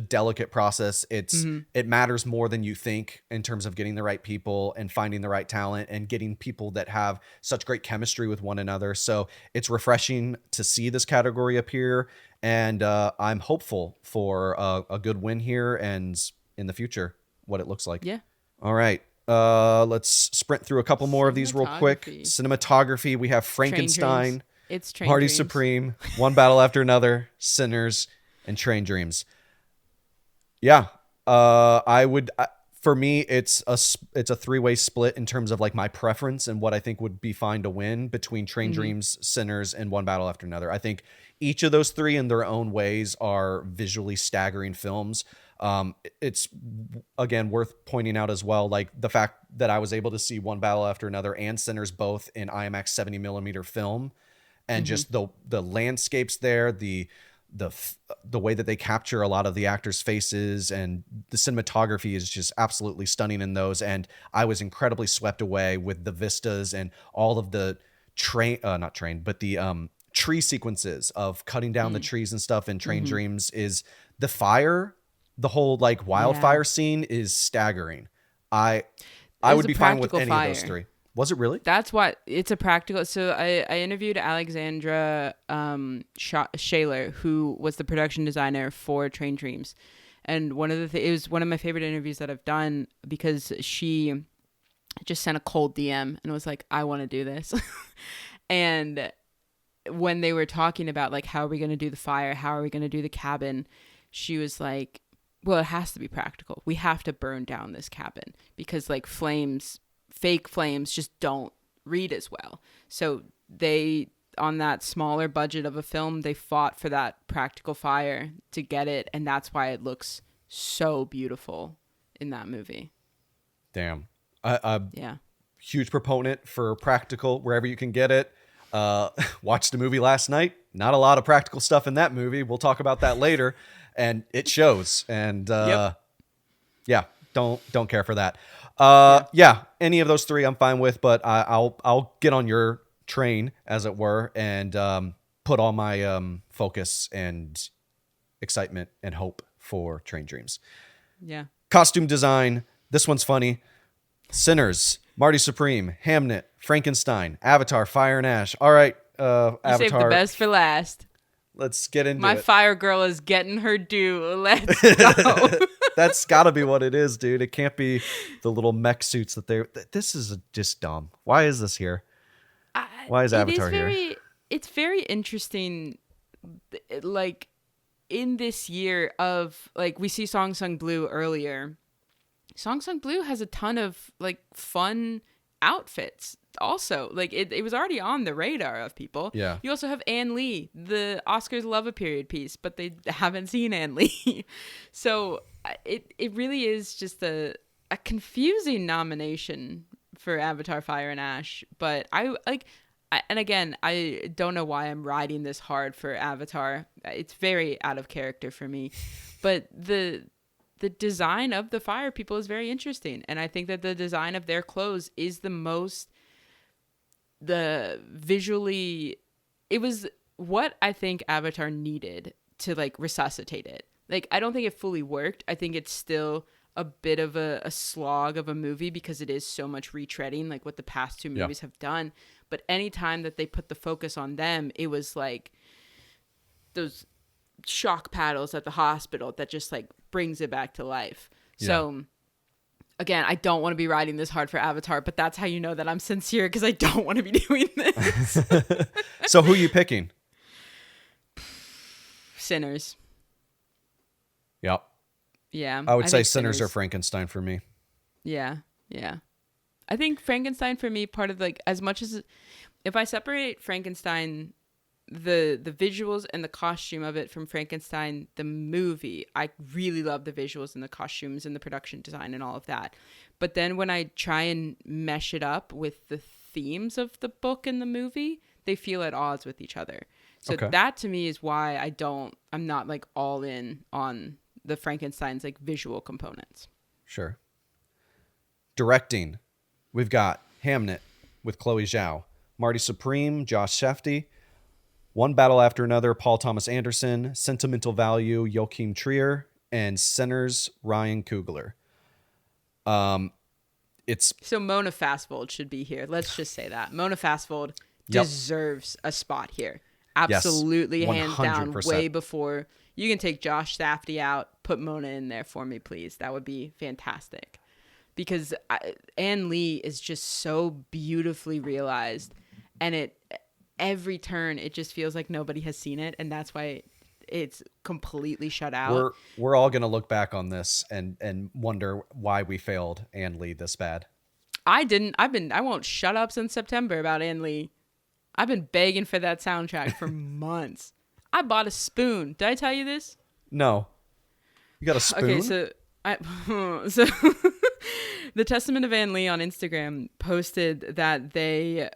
delicate process. It matters more than you think in terms of getting the right people and finding the right talent and getting people that have such great chemistry with one another. So it's refreshing to see this category appear, and I'm hopeful for a good win here and in the future what it looks like. Yeah. All right. Let's sprint through a couple more of these real quick. Cinematography. We have Frankenstein. It's Train Marty Dreams. Supreme, One Battle After Another, Sinners, and Train Dreams. Yeah, for me, it's a three-way split in terms of like my preference and what I think would be fine to win between Train Dreams, Sinners, and One Battle After Another. I think each of those three in their own ways are visually staggering films. It's again worth pointing out as well, like the fact that I was able to see One Battle After Another and Sinners both in IMAX 70mm film. And just the landscapes there, the way that they capture a lot of the actors' faces, and the cinematography is just absolutely stunning in those. And I was incredibly swept away with the vistas and all of the tree sequences of cutting down the trees and stuff in Train Dreams. Is the fire, the whole like wildfire scene is staggering. I would be fine with any of those three. Was it really? That's what it's a practical. So I interviewed Alexandra Shaler, who was the production designer for Train Dreams, and it was one of my favorite interviews that I've done, because she just sent a cold DM and was like, "I want to do this," and when they were talking about like, how are we going to do the fire, how are we going to do the cabin, she was like, "Well, it has to be practical. We have to burn down this cabin because like fake flames just don't read as well." So they, on that smaller budget of a film, they fought for that practical fire to get it, and that's why it looks so beautiful in that movie. Damn. Yeah. Huge proponent for practical wherever you can get it. Watched a movie last night. Not a lot of practical stuff in that movie. We'll talk about that later, and it shows. And yeah, don't care for that. Yeah, any of those three I'm fine with, but I'll get on your train, as it were, and put all my focus and excitement and hope for Train Dreams. Yeah. Costume design. This one's funny. Sinners, Marty Supreme, Hamnet, Frankenstein, Avatar, Fire and Ash. All right, Avatar. Saved the best for last. Let's get into it. My fire girl is getting her due. Let's go. That's got to be what it is, dude. It can't be the little mech suits that this is just dumb. Why is this here? Why is It is Avatar here? very, it's very interesting, like, in this year of, like, we see Song Sung Blue earlier. Song Sung Blue has a ton of, like, fun outfits also. Like, it was already on the radar of people. Yeah. You also have Ann Lee, the Oscars love a period piece, but they haven't seen Ann Lee. So it really is just a confusing nomination for Avatar Fire and Ash. But and again, I don't know why I'm riding this hard for Avatar. It's very out of character for me. But the design of the fire people is very interesting, and I think that the design of their clothes is the visually, it was what I think Avatar needed to, like, resuscitate it. Like, I don't think it fully worked. I think it's still a bit of a slog of a movie because it is so much retreading, like what the past two movies have done. But anytime that they put the focus on them, it was like those shock paddles at the hospital that just, like, brings it back to life. Yeah. So again, I don't want to be riding this hard for Avatar, but that's how you know that I'm sincere, because I don't want to be doing this. So who are you picking? Sinners. Yep. Yeah. I would say think Sinners or Frankenstein for me. Yeah. Yeah. I think Frankenstein for me, part of, like, as much as, if I separate Frankenstein, the visuals and the costume of it from Frankenstein the movie, I really love the visuals and the costumes and the production design and all of that. But then when I try and mesh it up with the themes of the book and the movie, they feel at odds with each other. So that to me is why I'm not, like, all in on the Frankenstein's, like, visual components. Sure. Directing, we've got Hamnet with Chloe Zhao, Marty Supreme, Josh Shefty, One Battle After Another, Paul Thomas Anderson, Sentimental Value, Joachim Trier, and Sinners, Ryan Coogler. So Mona Fastvold should be here. Let's just say that Mona Fastvold deserves a spot here. Absolutely, yes, hands down, 100%. way before. You can take Josh Safdie out, put Mona in there for me, please. That would be fantastic. Because Ann Lee is just so beautifully realized, and every turn it just feels like nobody has seen it, and that's why it's completely shut out. We're all gonna look back on this and wonder why we failed Ann Lee this bad. I won't shut up since September about Ann Lee. I've been begging for that soundtrack for months. I bought a spoon. Did I tell you this? No. You got a spoon? Okay, so the Testament of Ann Lee on Instagram posted that they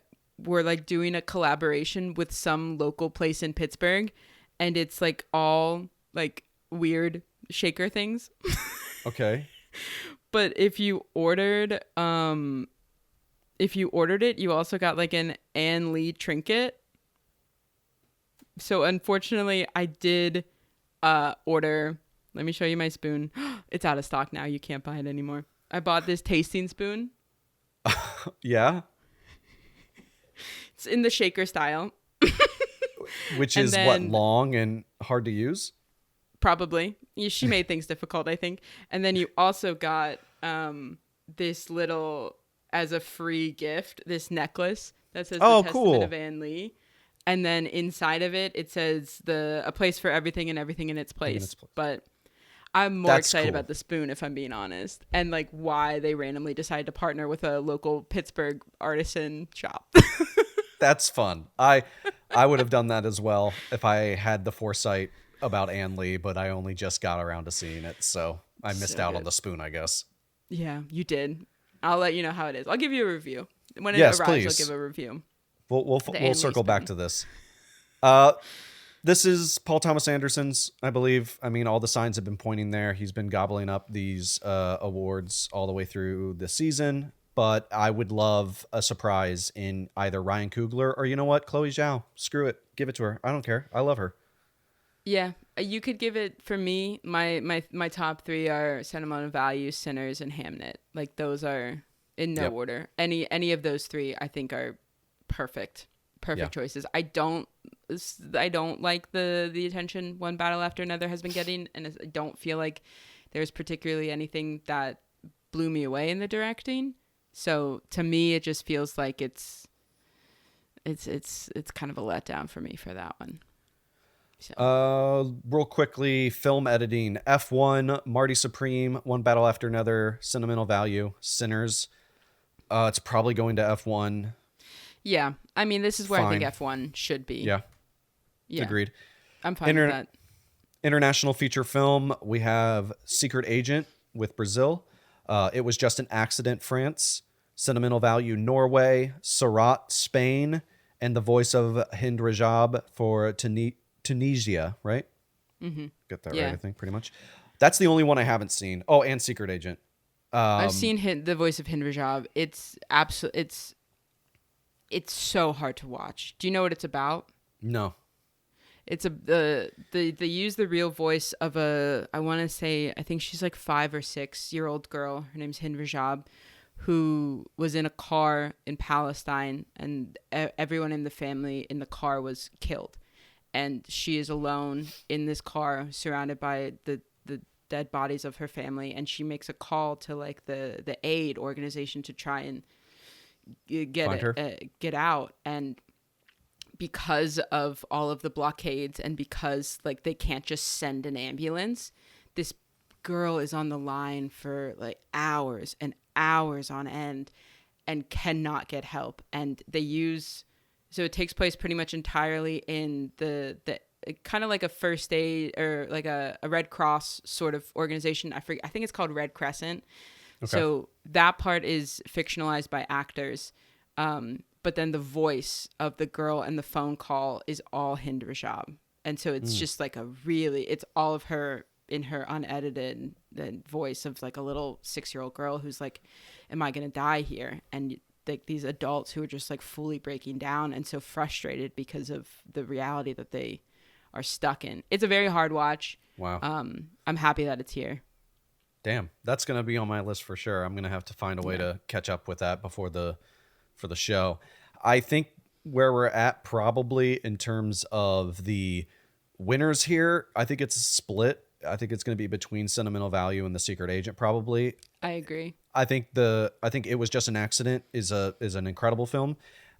were, like, doing a collaboration with some local place in Pittsburgh, and it's, like, all, like, weird shaker things. Okay. But if you ordered it, you also got, like, an Ann Lee trinket. So unfortunately, I did order. Let me show you my spoon. It's out of stock now. You can't buy it anymore. I bought this tasting spoon. Yeah. It's in the shaker style. Which is what, long and hard to use? Probably. She made things difficult, I think. And then you also got this little, as a free gift, this necklace that says the Testament of Ann Lee. And then inside of it, it says a place for everything and everything in its place. But I'm more excited about the spoon, if I'm being honest. And, like, why they randomly decided to partner with a local Pittsburgh artisan shop. That's fun. I would have done that as well if I had the foresight about Ann Lee, but I only just got around to seeing it, so I missed out on the spoon, I guess. Yeah, you did. I'll let you know how it is. I'll give you a review. When it arrives, please. I'll give a review. We'll circle back to this. This is Paul Thomas Anderson's, I believe. I mean, all the signs have been pointing there. He's been gobbling up these awards all the way through the season. But I would love a surprise in either Ryan Coogler or, you know what, Chloe Zhao. Screw it. Give it to her. I don't care. I love her. Yeah, you could give it, for me, my top three are Sentimental Value, Sinners, and Hamnet. Like, those are in no order. Any of those three, I think, are perfect choices. I don't like the attention One Battle After Another has been getting, and I don't feel like there's particularly anything that blew me away in the directing. So to me, it just feels like it's it's kind of a letdown for me for that one. So Real quickly, film editing. F1, Marty Supreme, One Battle After Another, Sentimental Value, Sinners. It's probably going to F1. yeah, I mean, this is where I think Fine. F1 should be. Yeah, Yeah, agreed. I'm fine with that. International feature film. We have Secret Agent with Brazil. It Was Just an Accident, France. Sentimental Value, Norway. Surat, Spain. And the voice of Hind Rajab for Tunisia, right? Mm-hmm. Get that Yeah. right, I think, pretty much. That's the only one I haven't seen. Oh, and Secret Agent. I've seen the voice of Hind Rajab. It's it's so hard to watch. Do you know what it's about? No. It's they use the real voice of I want to say, I think she's like 5 or 6 year old girl. Her name's Hind Rajab, who was in a car in Palestine, and everyone in the family in the car was killed, and she is alone in this car surrounded by the dead bodies of her family, and she makes a call to like the aid organization to try and get out. And because of all of the blockades, and because like they can't just send an ambulance, this girl is on the line for like hours and hours on end and cannot get help. And so it takes place pretty much entirely in the kind of like a first aid, or like a Red Cross sort of organization. I think it's called Red Crescent. Okay. So that part is fictionalized by actors. But then the voice of the girl and the phone call is all Hind Rajab. And so it's just like it's all of her in her unedited voice of like a little 6-year-old girl who's like, am I going to die here? And like these adults who are just like fully breaking down and so frustrated because of the reality that they are stuck in. It's a very hard watch. Wow. I'm happy that it's here. Damn, that's going to be on my list for sure. I'm going to have to find a way to catch up with that for the show. I think where we're at probably in terms of the winners here, I think it's a split. I think it's going to be between Sentimental Value and The Secret Agent probably. I agree. I think It Was Just an Accident is an incredible film.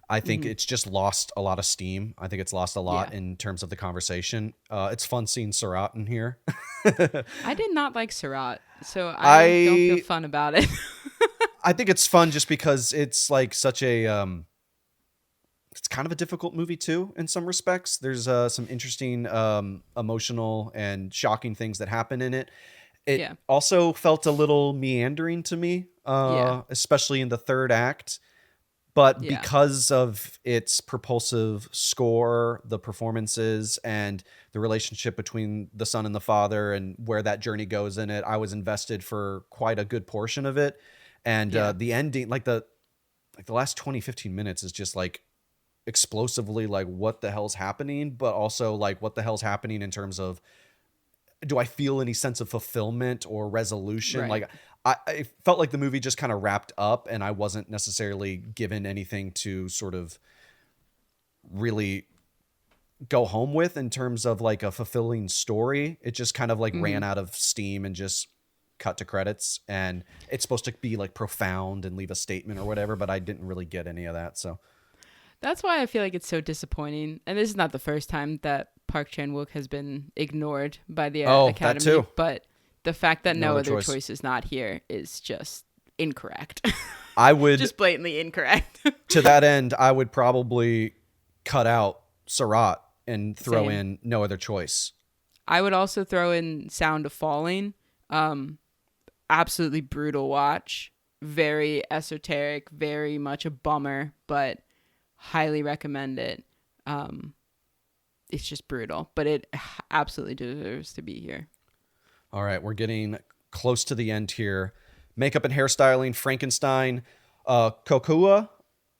I think it's just lost a lot of steam. I think it's lost a lot in terms of the conversation. It's fun seeing Surat in here. I did not like Surat, so I don't feel fun about it. I think it's fun just because it's like such a it's kind of a difficult movie too in some respects. There's some interesting emotional and shocking things that happen in it. It also felt a little meandering to me, especially in the third act. But because of its propulsive score, the performances, and the relationship between the son and the father and where that journey goes in it, I was invested for quite a good portion of it. And the ending, like the last 20, 15 minutes is just like explosively like what the hell's happening, but also like what the hell's happening in terms of, do I feel any sense of fulfillment or resolution? Right. Like I felt like the movie just kind of wrapped up and I wasn't necessarily given anything to sort of really go home with in terms of like a fulfilling story. It just kind of like ran out of steam and just cut to credits, and it's supposed to be like profound and leave a statement or whatever, but I didn't really get any of that. So that's why I feel like it's so disappointing. And this is not the first time that Park Chan-wook has been ignored by the Academy. That too. But the fact that No Other Choice is not here is just incorrect. I would just blatantly incorrect. To that end, I would probably cut out Surat and throw in No Other Choice. I would also throw in Sound of Falling. Absolutely brutal watch. Very esoteric, very much a bummer, but highly recommend it. It's just brutal, but it absolutely deserves to be here. All right, we're getting close to the end here. Makeup and hairstyling, Frankenstein, Kokua.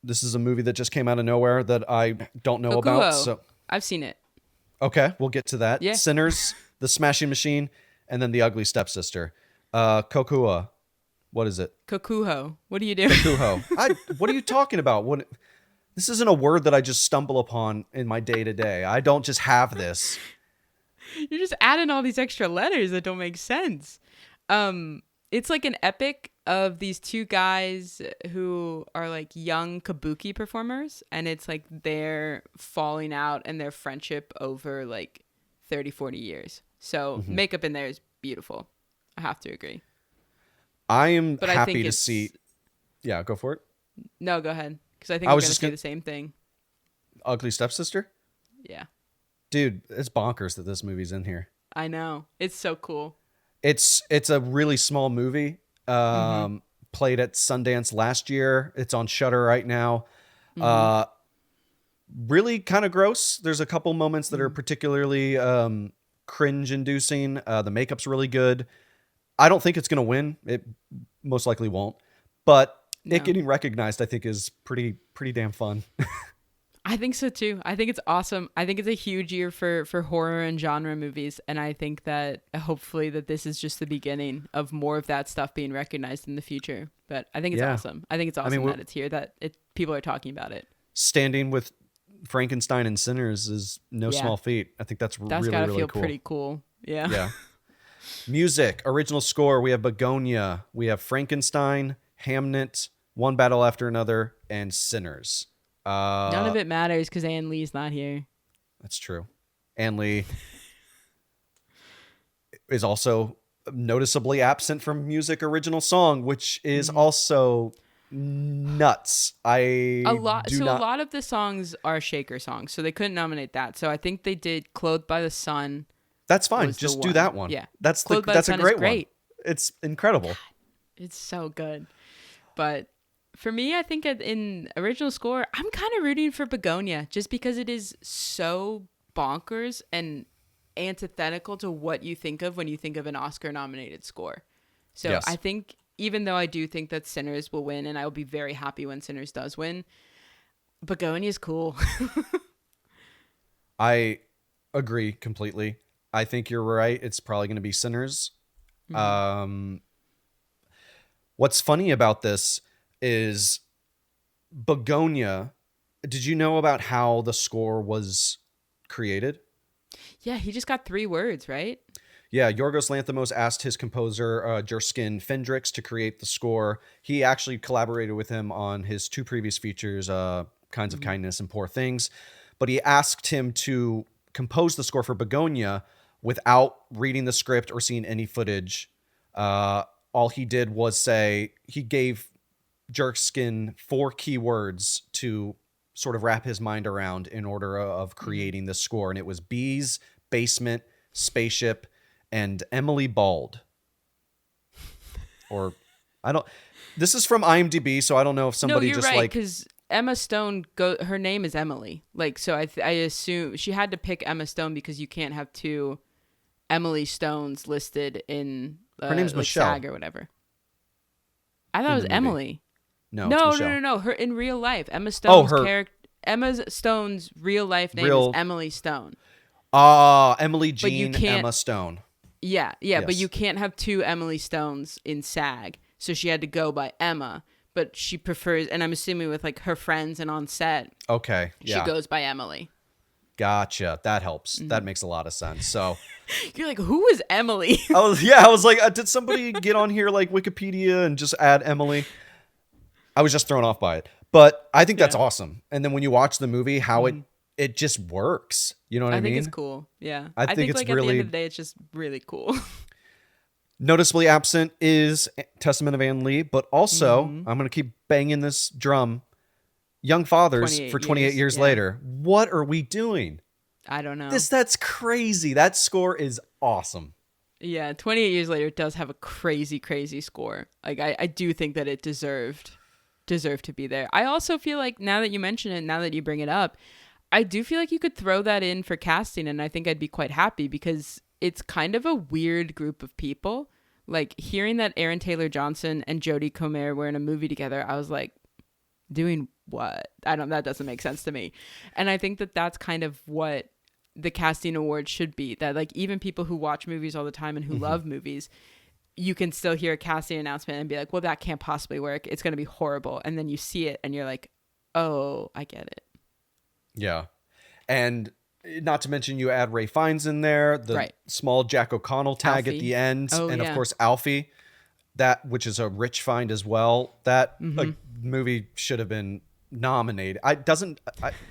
This is a movie that just came out of nowhere that I don't know about. So I've seen it. Okay, we'll get to that. Yeah. Sinners, The Smashing Machine, and then The Ugly Stepsister. Kokua. What is it? Kokuho. What are you doing? Kokuho. What are you talking about? This isn't a word that I just stumble upon in my day-to-day. I don't just have this. You're just adding all these extra letters that don't make sense. It's like an epic of these two guys who are like young kabuki performers, and it's like their falling out and their friendship over like 30, 40 years. So makeup in there is beautiful. I have to agree. I am But I happy think to it's see. Yeah, go for it. no, go ahead, because I think I we're was gonna just say gonna the same thing. Ugly Stepsister. Yeah, Dude, it's bonkers that this movie's in here. I know, it's so cool. It's a really small movie. Played at Sundance last year. It's on Shudder right now. Really kind of gross. There's a couple moments that are particularly cringe-inducing. The makeup's really good. I don't think it's going to win. It most likely won't. But No. it getting recognized, I think, is pretty damn fun. I think so too. I think it's awesome. I think it's a huge year for horror and genre movies, and I think that hopefully that this is just the beginning of more of that stuff being recognized in the future. But I think it's awesome. I think it's awesome that it's here, that people are talking about it. Standing with Frankenstein and Sinners is no small feat. I think that's really, gotta really feel cool. pretty cool. Yeah. Yeah. Music, original score. We have Begonia. We have Frankenstein, Hamnet, One Battle After Another, and Sinners. None of it matters because Ann Lee's not here. That's true. Ann Lee is also noticeably absent from music original song, which is also nuts. A lot of the songs are Shaker songs, so they couldn't nominate that. So I think they did "Clothed by the Sun." That's fine. Just do that one. Yeah, that's "Clothed by the that's Sun" a great is great. one. It's incredible. God, it's so good. But for me, I think in original score, I'm kind of rooting for Begonia just because it is so bonkers and antithetical to what you think of when you think of an Oscar-nominated score. So Yes. I think, even though I do think that Sinners will win, and I will be very happy when Sinners does win, Begonia is cool. I agree completely. I think you're right. It's probably going to be Sinners. What's funny about this is Begonia. Did you know about how the score was created? Yeah, he just got 3 words, right? Yeah, Yorgos Lanthimos asked his composer, Jerskin Fendrix, to create the score. He actually collaborated with him on his 2 previous features, Kinds of Kindness and Poor Things. But he asked him to compose the score for Begonia without reading the script or seeing any footage. All he did was say he gave Jerskin 4 keywords to sort of wrap his mind around in order of creating the score. And it was bees, basement, spaceship, and Emily Bald. Or this is from IMDb, so I don't know if somebody you're just right, like, because Emma Stone, her name is Emily. Like, so I assume she had to pick Emma Stone because you can't have 2 Emily Stones listed in her name's like Michelle SAG or whatever. I thought it was movie. Emily. No, No. it's Michelle. Her in real life, Emma Stone's her- character. Emma Stone's real life name is Emily Stone. Emily But you Jean can't- Emma Stone. Yeah, but Yes. you can't have 2 Emily Stones in SAG, so she had to go by Emma. But she prefers, and I'm assuming with like her friends and on set, Okay, yeah, she goes by Emily. gotcha. That helps. That makes a lot of sense. So You're like, who is Emily? I was like, did somebody get on here like Wikipedia and just add Emily? I was just thrown off by it, but I think that's awesome. And then when you watch the movie, how it just works. You know what I mean? I think it's cool. Yeah, I think it's like at really- the end of the day, it's just really cool. Noticeably absent is Testament of Ann Lee, but also I'm going to keep banging this drum. Young Fathers 28 for 28 years yeah. later. What are we doing? I don't know. That's crazy. That score is awesome. Yeah, 28 years later, it does have a crazy, crazy score. Like, I do think that it deserved to be there. I also feel like, now that you mention it, now that you bring it up, I do feel like you could throw that in for casting, and I think I'd be quite happy, because it's kind of a weird group of people. Like, hearing that Aaron Taylor Johnson and Jodie Comer were in a movie together, I was like, doing what? That doesn't make sense to me. And I think that that's kind of what the casting award should be, that like even people who watch movies all the time and who love movies, you can still hear a casting announcement and be like, well, that can't possibly work, it's going to be horrible, and then you see it and you're like, oh, I get it. Yeah. And not to mention you add Ray Fiennes in there, the small Jack O'Connell tag Alfie. at the end, Oh, and yeah. of course Alfie. that, which is a rich find as well. That Mm-hmm. movie should have been nominated.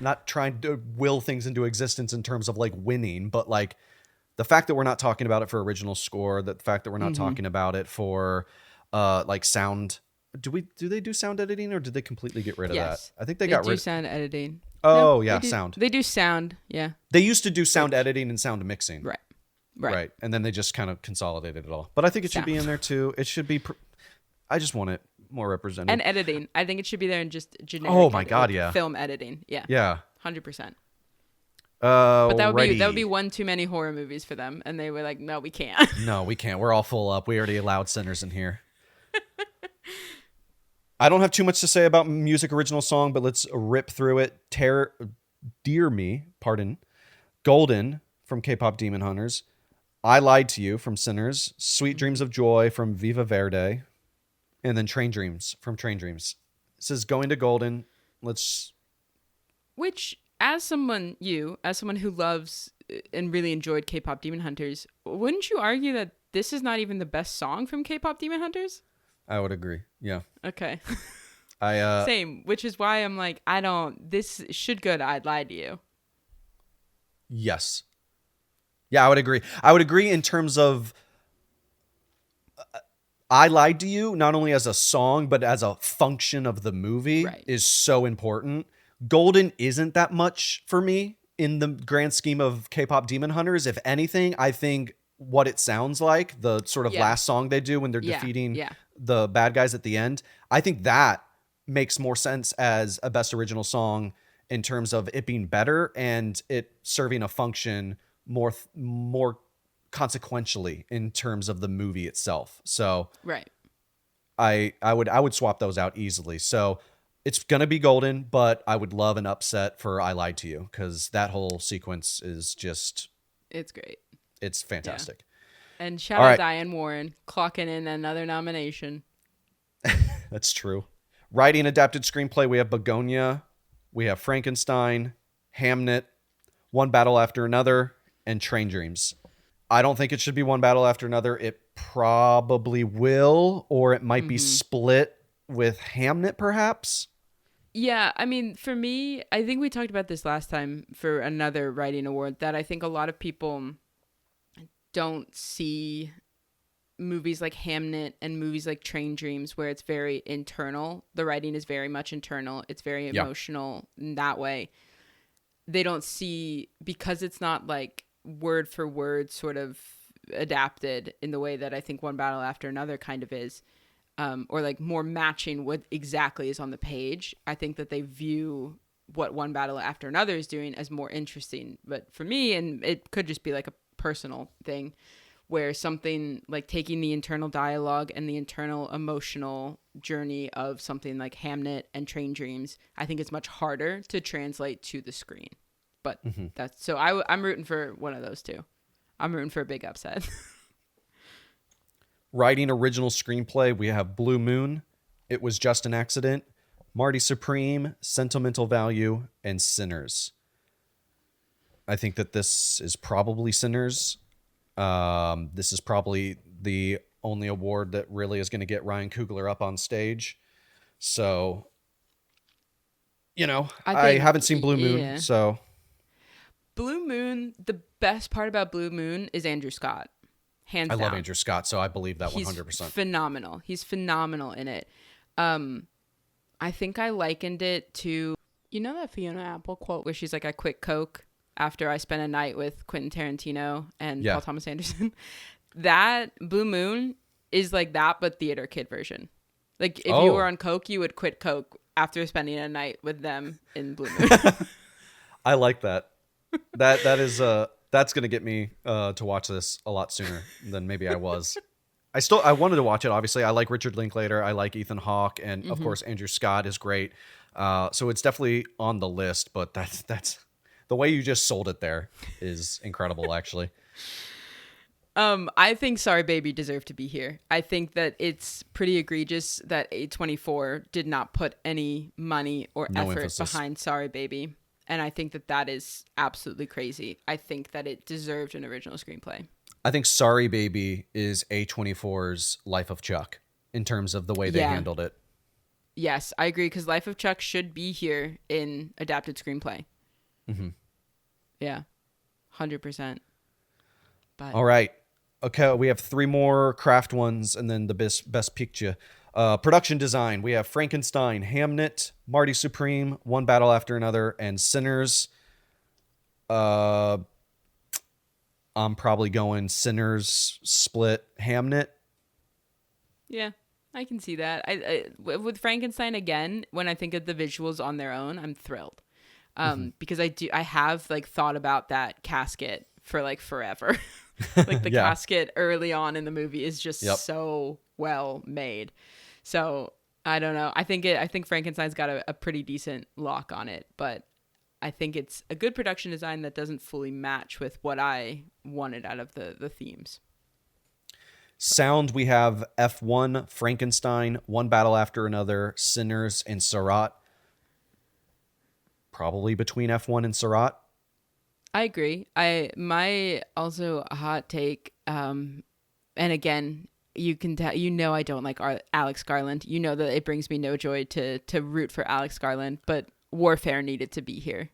Not trying to will things into existence in terms of like winning, but like the fact that we're not talking about it for original score, the fact that we're not Mm-hmm. talking about it for like sound. Do they do sound editing, or did they completely get rid of that? Yes, I think they they got do rid. sound editing. No, Oh they yeah, do. sound. They do sound. Yeah. They used to do sound Which editing and sound mixing. right. Right. Right. And then they just kind of consolidated it all. But I think it should be Sound in there too. It should be I just want it more represented. and editing. I think it should be there in just generic. Oh my God, yeah. Film editing. Yeah. Yeah. 100%. But that would be Righty. one too many horror movies for them, and they were like, "No, we can't." No, we can't. We're all full up. We already allowed sinners in here. I don't have too much to say about music original song, but let's rip through it. Dear Me, pardon. Golden from K-pop Demon Hunters. I Lied to You from Sinners. Sweet Dreams of Joy from Viva Verde. And then Train Dreams from Train Dreams. This is going to Golden. Let's. Which, as someone who loves and really enjoyed K-pop Demon Hunters, wouldn't you argue that this is not even the best song from K-pop Demon Hunters? I would agree. Yeah. Okay. I Same, which is why I'm like, this should go to I'd Lie to You. Yes. Yeah, I would agree. I would agree in terms of I Lied to You, not only as a song, but as a function of the movie Right. is so important. Golden isn't that much for me in the grand scheme of K-pop Demon Hunters. If anything, I think what it sounds like, the sort of Yeah. last song they do when they're Yeah, defeating yeah. the bad guys at the end, I think that makes more sense as a best original song in terms of it being better and it serving a function more consequentially in terms of the movie itself. So Right. I would swap those out easily. So it's gonna be Golden, but I would love an upset for I Lied to You because that whole sequence is just It's great. it's fantastic. And shout All out right. Diane Warren clocking in another nomination. That's true. Writing adapted screenplay, we have Begonia, we have Frankenstein, Hamnet, One Battle After Another, and Train Dreams. I don't think it should be One Battle After Another. It probably will, or it might be split with Hamnet, perhaps. Yeah, I mean, for me, I think we talked about this last time for another writing award that I think a lot of people don't see movies like Hamnet and movies like Train Dreams where it's very internal. The writing is very much internal. It's very Yeah. emotional in that way. They don't see, because it's not like word for word sort of adapted in the way that I think One Battle After Another kind of is, or like more matching what exactly is on the page. I think that they view what One Battle After Another is doing as more interesting. But for me, and it could just be like a personal thing, where something like taking the internal dialogue and the internal emotional journey of something like Hamnet and Train Dreams, I think it's much harder to translate to the screen. But that's so I'm rooting for one of those two. I'm rooting for a big upset. Writing original screenplay, we have Blue Moon, It Was Just an Accident, Marty Supreme, Sentimental Value, and Sinners. I think that this is probably Sinners. This is probably the only award that really is going to get Ryan Coogler up on stage. So, I think- haven't seen Blue Moon, yeah. so Blue Moon, the best part about Blue Moon is Andrew Scott. Hands I down. love Andrew Scott, so I believe that He's 100%. phenomenal. He's phenomenal in it. I think I likened it to, you know, that Fiona Apple quote where she's like, I quit Coke after I spent a night with Quentin Tarantino and Yeah. Paul Thomas Anderson. That Blue Moon is like that, but theater kid version. Like if Oh. you were on Coke, you would quit Coke after spending a night with them in Blue Moon. I like that. That is that's gonna get me to watch this a lot sooner than maybe I was. I wanted to watch it. Obviously, I like Richard Linklater. I like Ethan Hawke, and of course Andrew Scott is great. So it's definitely on the list. But that's the way you just sold it there is incredible, actually. I think Sorry Baby deserved to be here. I think that it's pretty egregious that A24 did not put any money or No effort emphasis. behind Sorry Baby. And I think that that is absolutely crazy. I think that it deserved an original screenplay. I think Sorry Baby is A24's Life of Chuck. in terms of the way they Yeah. handled it. Yes, I agree, because Life of Chuck should be here in adapted screenplay. Mm-hmm. Yeah, 100%. But All right. Okay, we have 3 more craft ones, and then the best picture. Production design. We have Frankenstein, Hamnet, Marty Supreme, One Battle After Another, and Sinners. I'm probably going Sinners, Split, Hamnet. yeah, I can see that. With Frankenstein, again, when I think of the visuals on their own, I'm thrilled. Because I have like thought about that casket for like forever. Like the Yeah. casket early on in the movie is just Yep. so well made. So I don't know. I think Frankenstein's got a pretty decent lock on it, but I think it's a good production design that doesn't fully match with what I wanted out of the themes. Sound, we have F1, Frankenstein, One Battle After Another, Sinners, and Sarat. Probably between F1 and Sarat. I agree. My also hot take, and again, you can tell, I don't like Alex Garland. You know that it brings me no joy to root for Alex Garland, but Warfare needed to be here.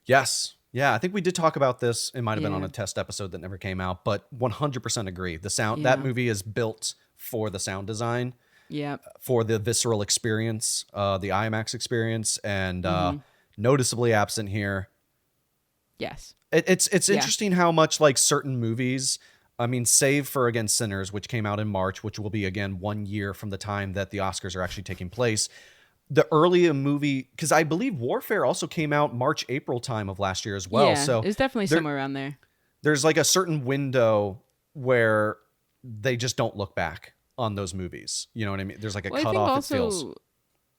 Yes. Yeah, I think we did talk about this. It might have been on Yeah. a test episode that never came out, but 100% agree. The sound, that Yeah. movie is built for the sound design, Yeah. for the visceral experience, the IMAX experience, and Mm-hmm. noticeably absent here. Yes. It's Yeah. interesting how much like certain movies, I mean, save for, again, Sinners, which came out in March, which will be, again, 1 year from the time that the Oscars are actually taking place. The earlier movie, because I believe Warfare also came out March, April time of last year as well. Yeah, So it was definitely somewhere around there. there's like a certain window where they just don't look back on those movies. You know what I mean? There's like a Well, I think cutoff, it feels. also,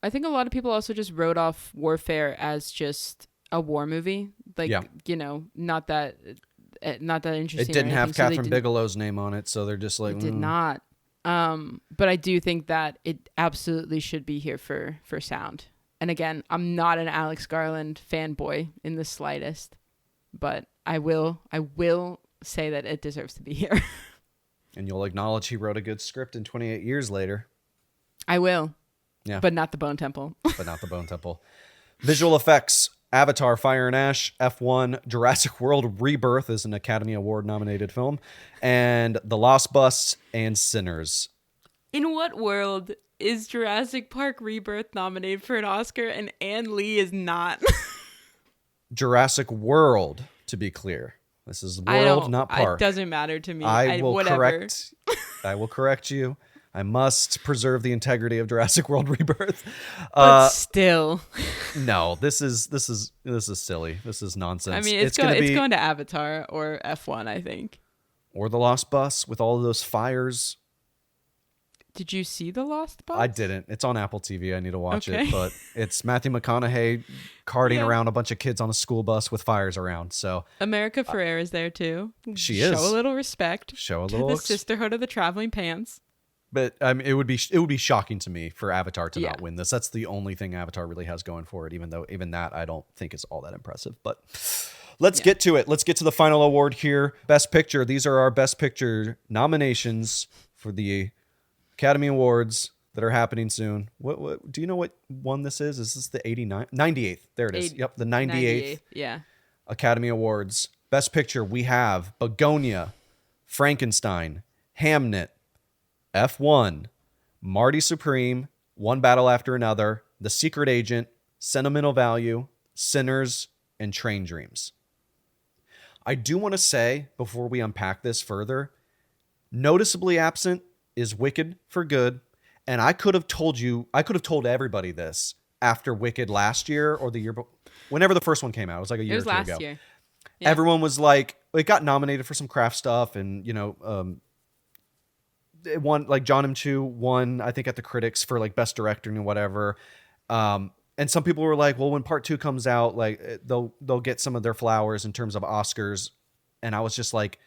I think a lot of people also just wrote off Warfare as just a war movie. Like, Yeah. not that interesting. It didn't or have anything, so they Catherine didn't- Bigelow's name on it, so they're just like, It did not. But I do think that it absolutely should be here for sound. And again, I'm not an Alex Garland fanboy in the slightest, but I will say that it deserves to be here. And you'll acknowledge he wrote a good script in 28 years later. I will. Yeah. But not the Bone Temple. But not the Bone Temple. Visual effects. Avatar, Fire and Ash, F1, Jurassic World Rebirth is an Academy Award nominated film, and The Lost Bus and Sinners. In what world is Jurassic Park Rebirth nominated for an Oscar and Ann Lee is not? Jurassic World, to be clear. This is I world, don't. not park. It doesn't matter to me. I will whatever. correct. I will correct you. I must preserve the integrity of Jurassic World Rebirth. But still, No, this is silly. This is nonsense. I mean, it's gonna be going to Avatar or F1, I think. or The Lost Bus with all of those fires. Did you see The Lost Bus? I didn't. It's on Apple TV. I need to watch Okay. it. But it's Matthew McConaughey carting Yeah. around a bunch of kids on a school bus with fires around. So America Ferrera is there too. She Show is. a little respect. show a To little. the Sisterhood of the Traveling Pants. But I mean, it would be shocking to me for Avatar to Yeah. not win this. That's the only thing Avatar really has going for it. Even that I don't think is all that impressive. But let's get to it. Let's get to the final award here. Best Picture. These are our Best Picture nominations for the Academy Awards that are happening soon. What do you know what one this is? Is this the 98th? There it is. Yep, the 98th Yeah. Academy Awards. Best Picture, we have Begonia, Frankenstein, Hamnet, F1, Marty Supreme, One Battle After Another, The Secret Agent, Sentimental Value, Sinners, and Train Dreams. I do want to say, before we unpack this further, noticeably absent is Wicked for Good. And I could have told everybody this after Wicked last year or the year before, whenever the first one came out. It was like a year It was or two last ago. year. Yeah. Everyone was like, it got nominated for some craft stuff, and it won, like John M. Chu won, I think, at the critics for like best director and whatever. And some people were like, well, when part 2 comes out, like they'll get some of their flowers in terms of Oscars. And I was just like,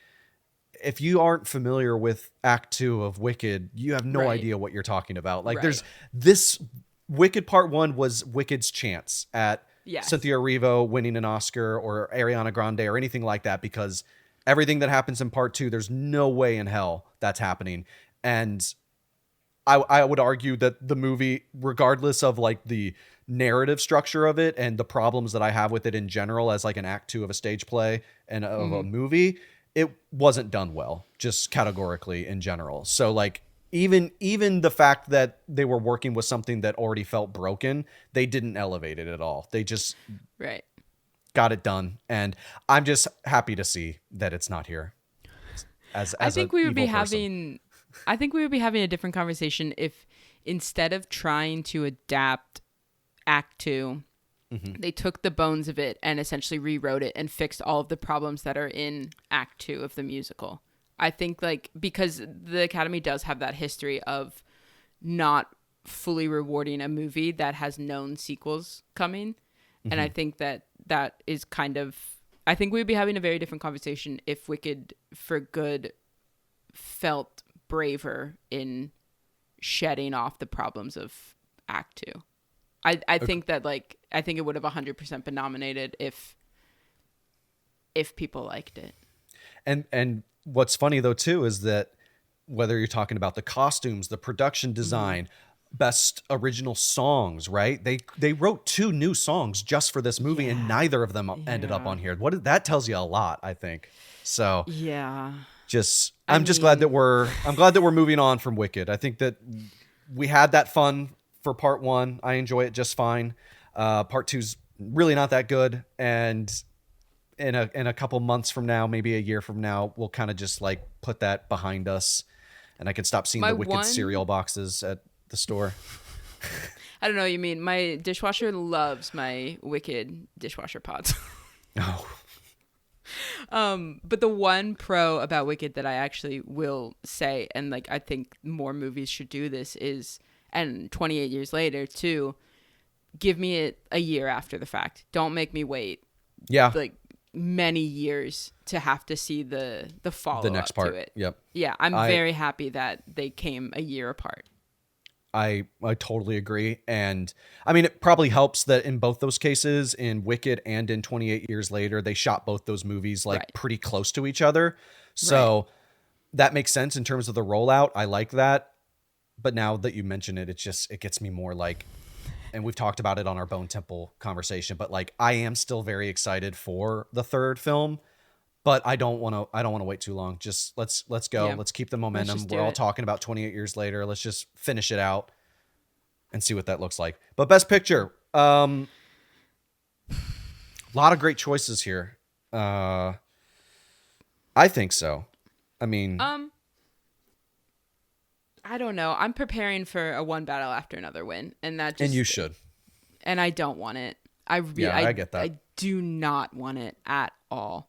if you aren't familiar with Act 2 of Wicked, you have no Right. idea what you're talking about. Like Right. there's this Wicked Part 1 was Wicked's chance at Yes. Cynthia Erivo winning an Oscar or Ariana Grande or anything like that, because everything that happens in Part 2, there's no way in hell that's happening. And I would argue that the movie, regardless of like the narrative structure of it and the problems that I have with it in general as like an act two of a stage play and of a movie, it wasn't done well, just categorically in general. So like even the fact that they were working with something that already felt broken, they didn't elevate it at all. They just Right. got it done, and I'm just happy to see that it's not here. As I a think we would be evil person. having I think we would be having a different conversation if instead of trying to adapt Act 2, they took the bones of it and essentially rewrote it and fixed all of the problems that are in Act 2 of the musical. I think like because the Academy does have that history of not fully rewarding a movie that has known sequels coming. And I think that is kind of I think we'd be having a very different conversation if Wicked for Good felt braver in shedding off the problems of Act 2. I think that like I think it would have 100% been nominated if people liked it. And what's funny though too is that whether you're talking about the costumes, the production design, best original songs, right? They wrote 2 new songs just for this movie, and neither of them ended up on here. That tells you a lot, I think. So Yeah. I'm glad that we're moving on from Wicked. I think that we had that fun for part 1. I enjoy it just fine. Part 2's really not that good, and in a couple months from now, maybe a year from now, we'll kind of just like put that behind us, and I can stop seeing the Wicked cereal boxes at the store. I don't know what you mean. My dishwasher loves my Wicked dishwasher pods. Oh. But the one pro about Wicked that I actually will say, and like I think more movies should do this, is, and 28 years later too, give me it a year after the fact. Don't make me wait. Yeah. Like many years to have to see the follow The next part. to it. Yep. Yeah, I'm very happy that they came a year apart. I totally agree. And I mean, it probably helps that in both those cases, in Wicked and in 28 Years Later, they shot both those movies like pretty close to each other. So that makes sense in terms of the rollout. I like that. But now that you mention it, it gets me more like, and we've talked about it on our Bone Temple conversation, but like I am still very excited for the third film. But I don't want to wait too long. Just let's go. Yeah. Let's keep the momentum. We're all talking about 28 Years Later. Let's just finish it out and see what that looks like. But Best Picture, a lot of great choices here. I think so. I mean, I don't know. I'm preparing for a One Battle After Another win, and that just, and you should. And I don't want it. I get that. I do not want it at all.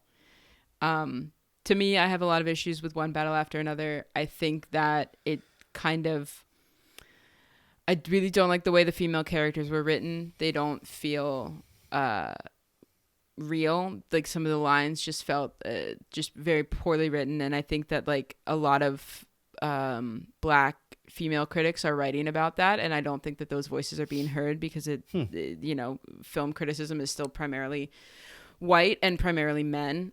To me, I have a lot of issues with One Battle After Another. I think that it kind of, I really don't like the way the female characters were written. They don't feel real. Like some of the lines just felt just very poorly written. And I think that like a lot of Black female critics are writing about that. And I don't think that those voices are being heard because film criticism is still primarily white and primarily men.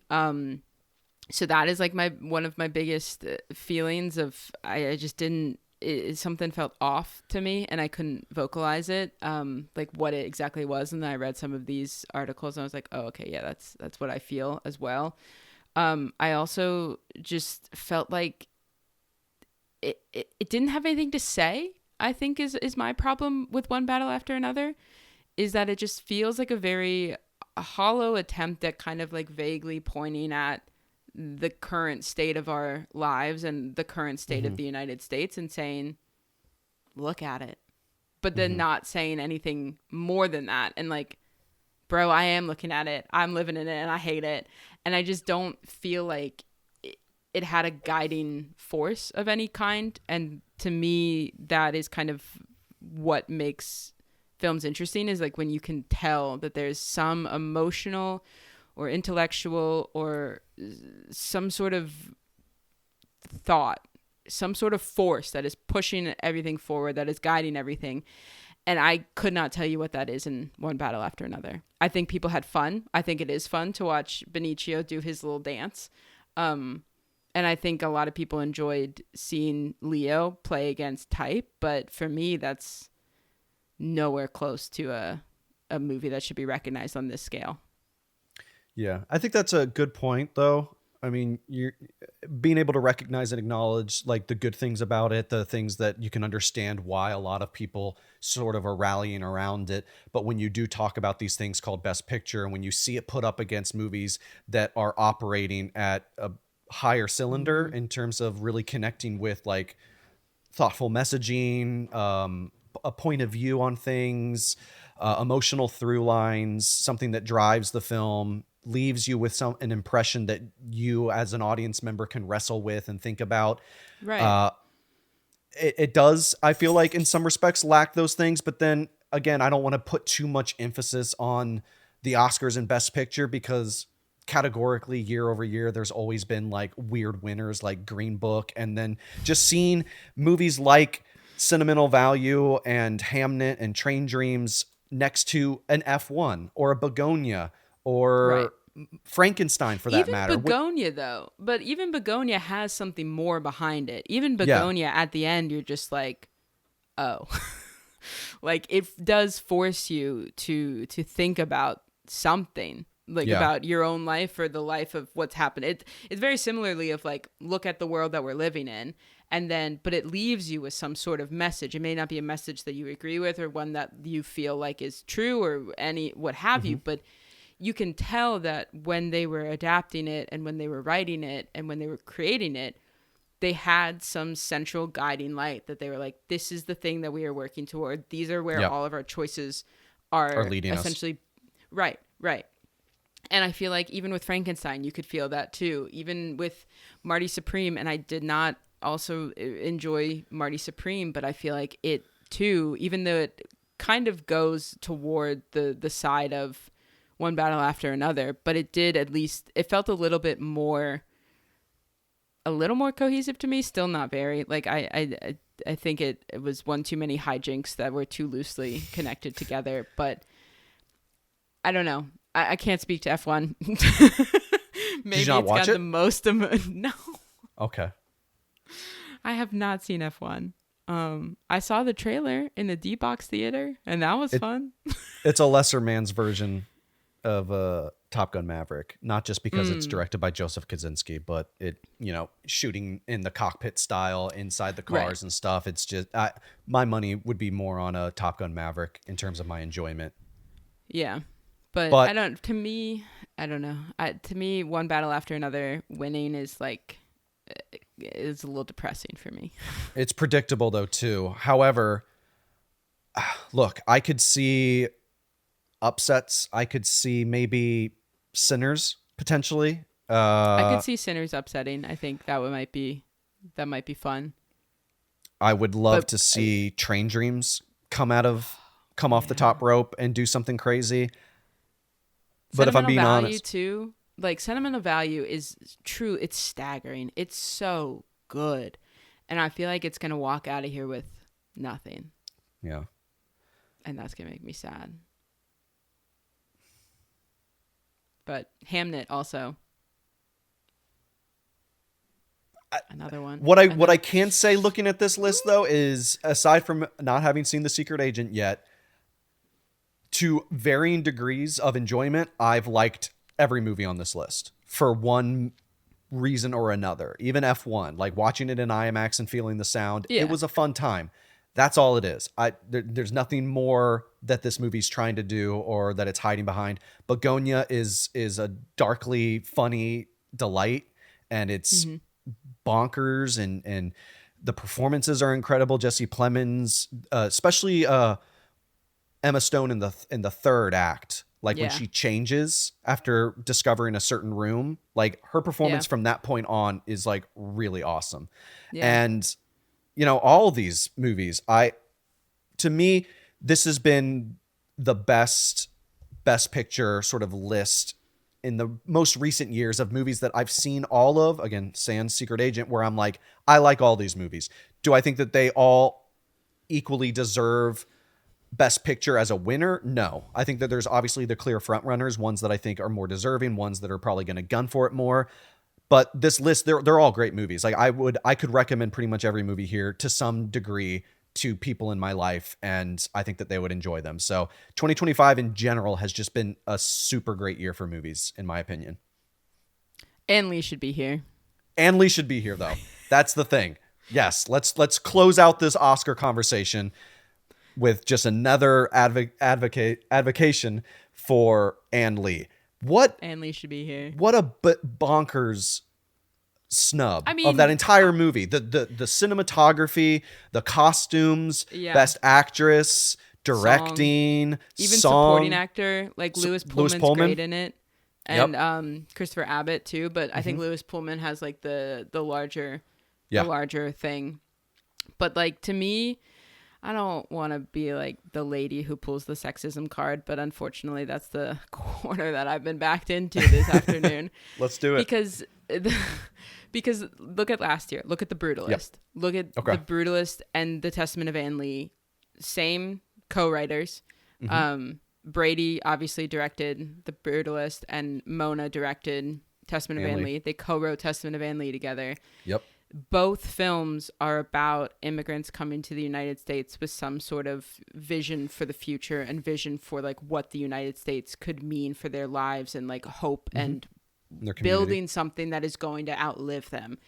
So that is like one of my biggest feelings of I just didn't something felt off to me and I couldn't vocalize it like what it exactly was. And then I read some of these articles and I was like, oh, okay, yeah, that's what I feel as well. I also just felt like it didn't have anything to say, I think is my problem with One Battle After Another, is that it just feels like a hollow attempt at kind of like vaguely pointing at the current state of our lives and the current state of the United States and saying, look at it, but then not saying anything more than that. And like, bro, I am looking at it. I'm living in it and I hate it. And I just don't feel like it had a guiding force of any kind. And to me, that is kind of what makes films interesting, is like when you can tell that there's some emotional or intellectual or some sort of thought, some sort of force that is pushing everything forward, that is guiding everything. And I could not tell you what that is in One Battle After Another. I think people had fun. I think it is fun to watch Benicio do his little dance. And I think a lot of people enjoyed seeing Leo play against type, but for me, that's nowhere close to a movie that should be recognized on this scale. Yeah, I think that's a good point, though. I mean, you're being able to recognize and acknowledge like the good things about it, the things that you can understand why a lot of people sort of are rallying around it. But when you do talk about these things called Best Picture, and when you see it put up against movies that are operating at a higher cylinder in terms of really connecting with like thoughtful messaging, a point of view on things, emotional through lines, something that drives the film, leaves you with an impression that you as an audience member can wrestle with and think about. Right. It does, I feel like in some respects, lack those things. But then again, I don't want to put too much emphasis on the Oscars and Best Picture, because categorically year over year there's always been like weird winners like Green Book, and then just seeing movies like Sentimental Value and Hamnet and Train Dreams next to an F1 or a Begonia Right. or Frankenstein for that Even matter. Begonia, though, but even Begonia has something more behind it. Even Yeah, Begonia, at the end, you're just like, oh, like it does force you to think about something, like yeah, about your own life or the life of what's happened. It's very similarly of like, look at the world that we're living in, and then but it leaves you with some sort of message. It may not be a message that you agree with or one that you feel like is true or any what have you, but you can tell that when they were adapting it and when they were writing it and when they were creating it, they had some central guiding light that they were like, this is the thing that we are working toward. These are where yep. all of our choices Are are leading us. essentially. Right, right. And I feel like even with Frankenstein, you could feel that too. Even with Marty Supreme, and I did not also enjoy Marty Supreme, but I feel like it too, even though it kind of goes toward the side of one battle after another, but it did at least, it felt a little more cohesive to me. Still not very, like I think it was one too many hijinks that were too loosely connected together, but I don't know. I can't speak to F1. Maybe Did you not it's watch got it? the most no, Okay. I have not seen F1. I saw the trailer in the D-Box theater, and that was fun. It's a lesser man's version of Top Gun Maverick, not just because it's directed by Joseph Kosinski, but it, shooting in the cockpit style inside the cars Right. and stuff. It's just my money would be more on a Top Gun Maverick in terms of my enjoyment. Yeah. But But to me, I don't know. To me, one battle after another winning is like, is a little depressing for me. it's predictable though too. However, look, I could see upsets. I could see maybe Sinners potentially. I could see Sinners upsetting. I think that might be fun. I would love But to see Train Dreams come off the top rope and do something crazy. But if I'm Sentimental being Value honest, too, like Sentimental Value is true. It's staggering. It's so good, and I feel like it's gonna walk out of here with nothing, yeah, and that's gonna make me sad. But Hamnet also, another one. what I can say looking at this list though is, aside from not having seen The Secret Agent yet, to varying degrees of enjoyment, I've liked every movie on this list for one reason or another. Even F1, like watching it in IMAX and feeling the sound, Yeah. it was a fun time. That's all it is. There's nothing more that this movie's trying to do or that it's hiding behind. Begonia is a darkly funny delight, and it's bonkers, and the performances are incredible. Jesse Plemons, especially Emma Stone in the third act, like when Yeah. she changes after discovering a certain room, like her performance Yeah. from that point on is like really awesome. Yeah. And all these movies, to me, this has been the best picture sort of list in the most recent years of movies that I've seen all of. Again, sans Secret Agent, where I'm like, I like all these movies. Do I think that they all equally deserve Best Picture as a winner? No. I think that there's obviously the clear front runners, ones that I think are more deserving, ones that are probably going to gun for it more. But this list, they're all great movies. Like I could recommend pretty much every movie here to some degree to people in my life, and I think that they would enjoy them. So 2025 in general has just been a super great year for movies, in my opinion. And Lee should be here. And Lee should be here, though. That's the thing. Yes, let's close out this Oscar conversation with just another advocation for Ann Lee. Ann Lee should be here. What a bonkers snub I mean, of that entire movie. The cinematography, the costumes, best actress, directing, song. Even song. Supporting actor, like Lewis Pullman's great in it. And Christopher Abbott too, but I think Lewis Pullman has like the larger thing. But like, to me, I don't want to be like the lady who pulls the sexism card, but unfortunately that's the corner that I've been backed into this afternoon. Let's do it. Because look at last year. Look at The Brutalist. Yep. Look at The Brutalist and The Testament of Ann Lee. Same co-writers. Brady obviously directed The Brutalist, and Mona directed Testament of Ann Lee. They co-wrote Testament of Ann Lee together. Yep. Both films are about immigrants coming to the United States with some sort of vision for the future and vision for like what the United States could mean for their lives, and like hope and building something that is going to outlive them.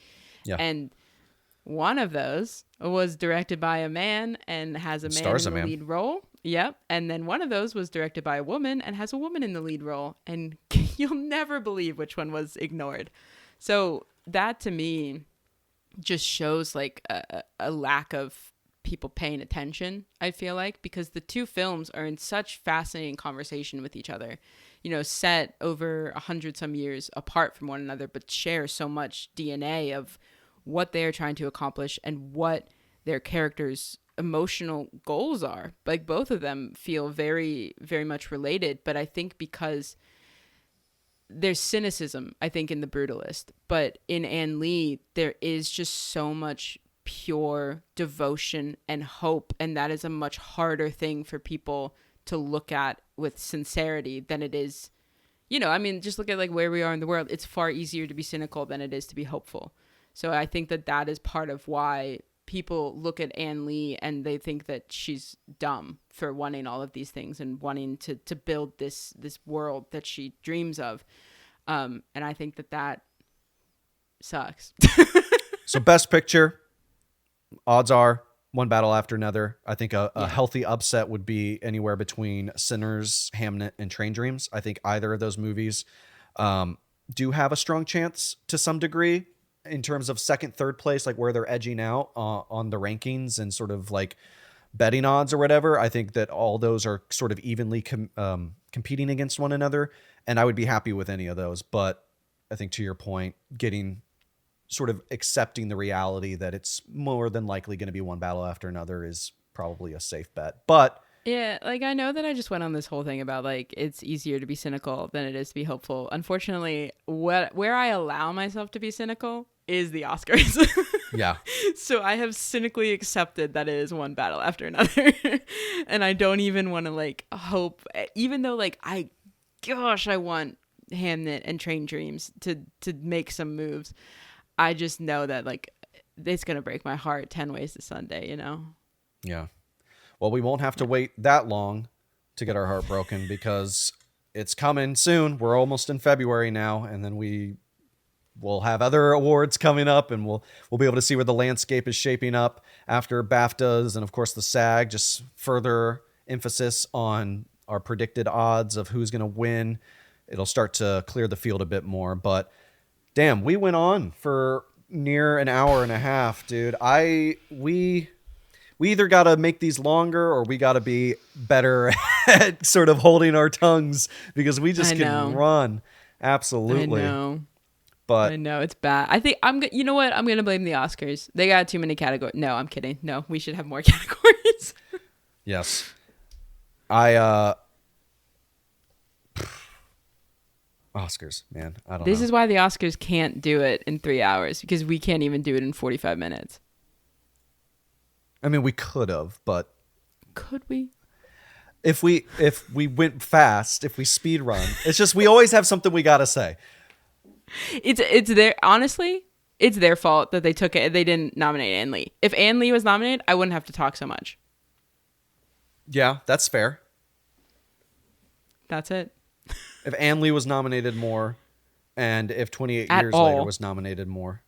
Yeah. And one of those was directed by a man and has a man in the lead role. Yep. And then one of those was directed by a woman and has a woman in the lead role. And you'll never believe which one was ignored. So that to me just shows like a lack of people paying attention, I feel like, because the two films are in such fascinating conversation with each other, you know, set over 100 some years apart from one another, but share so much DNA of what they are trying to accomplish and what their characters' emotional goals are. Like, both of them feel very, very much related, but I think because there's cynicism, I think, in The Brutalist, but in Ann Lee, there is just so much pure devotion and hope, and that is a much harder thing for people to look at with sincerity than it is, you know, I mean, just look at like where we are in the world. It's far easier to be cynical than it is to be hopeful. So I think that that is part of why people look at Ann Lee and they think that she's dumb for wanting all of these things and wanting to build this world that she dreams of. And I think that sucks. So Best Picture, odds are one battle after another. I think a healthy upset would be anywhere between Sinners, Hamnet, and Train Dreams. I think either of those movies do have a strong chance to some degree in terms of second, third place, like where they're edging out on the rankings and sort of like betting odds or whatever. I think that all those are sort of evenly competing against one another, and I would be happy with any of those. But I think, to your point, getting sort of accepting the reality that it's more than likely going to be one battle after another is probably a safe bet. But yeah, like, I know that I just went on this whole thing about like it's easier to be cynical than it is to be hopeful. Unfortunately, where I allow myself to be cynical is the Oscars. Yeah. So I have cynically accepted that it is one battle after another. And I don't even want to like hope, even though like I want Hamnet and Train Dreams to make some moves. I just know that like it's going to break my heart 10 ways to Sunday, you know? Yeah. Well, we won't have to wait that long to get our heart broken because it's coming soon. We're almost in February now, and then we'll have other awards coming up, and we'll be able to see where the landscape is shaping up after BAFTAs and, of course, the SAG. Just further emphasis on our predicted odds of who's going to win. It'll start to clear the field a bit more. But, damn, we went on for near an hour and a half, dude. We either got to make these longer or we got to be better at sort of holding our tongues because we just can run. Absolutely. I know. But I know it's bad. I think you know what? I'm going to blame the Oscars. They got too many categories. No, I'm kidding. No, we should have more categories. Yes. Oscars, man. I don't know. This is why the Oscars can't do it in 3 hours because we can't even do it in 45 minutes. I mean, we could have, but could we? If we went fast, if we speed run, it's just we always have something we gotta say. It's their honestly, it's their fault that they took it. They didn't nominate Ann Lee. If Ann Lee was nominated, I wouldn't have to talk so much. Yeah, that's fair. That's it. If Ann Lee was nominated more, and if 28 At Years all. Later was nominated more,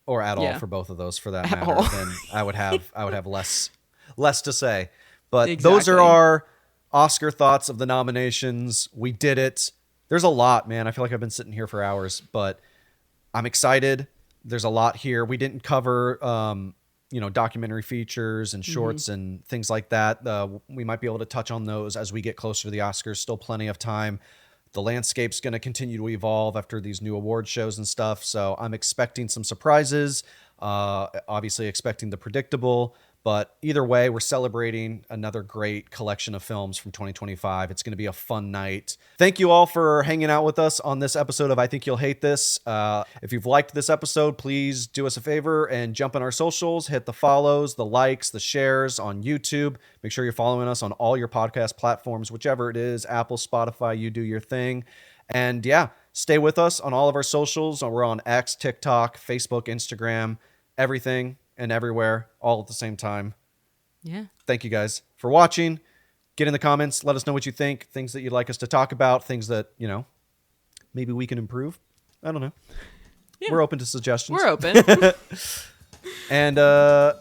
or at all for both of those for that At matter, all. then I would have less to say. But Exactly. those are our Oscar thoughts of the nominations. We did it. There's a lot, man. I feel like I've been sitting here for hours, but I'm excited. There's a lot here. We didn't cover, documentary features and shorts and things like that. We might be able to touch on those as we get closer to the Oscars. Still plenty of time. The landscape's going to continue to evolve after these new award shows and stuff. So I'm expecting some surprises. Obviously expecting the predictable. But either way, we're celebrating another great collection of films from 2025. It's going to be a fun night. Thank you all for hanging out with us on this episode of I Think You'll Hate This. If you've liked this episode, please do us a favor and jump on our socials, hit the follows, the likes, the shares on YouTube. Make sure you're following us on all your podcast platforms, whichever it is, Apple, Spotify, you do your thing. And yeah, stay with us on all of our socials. We're on X, TikTok, Facebook, Instagram, everything and everywhere, all at the same time. Yeah. Thank you guys for watching. Get in the comments. Let us know what you think. Things that you'd like us to talk about. Things that, maybe we can improve. I don't know. Yeah. We're open to suggestions. We're open. And I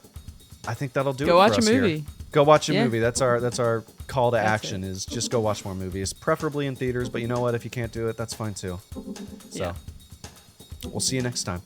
think that'll do it for us. Go watch a movie. Here. Go watch a movie. That's our call to action it. is just go watch more movies, preferably in theaters. But you know what? If you can't do it, that's fine too. So we'll see you next time.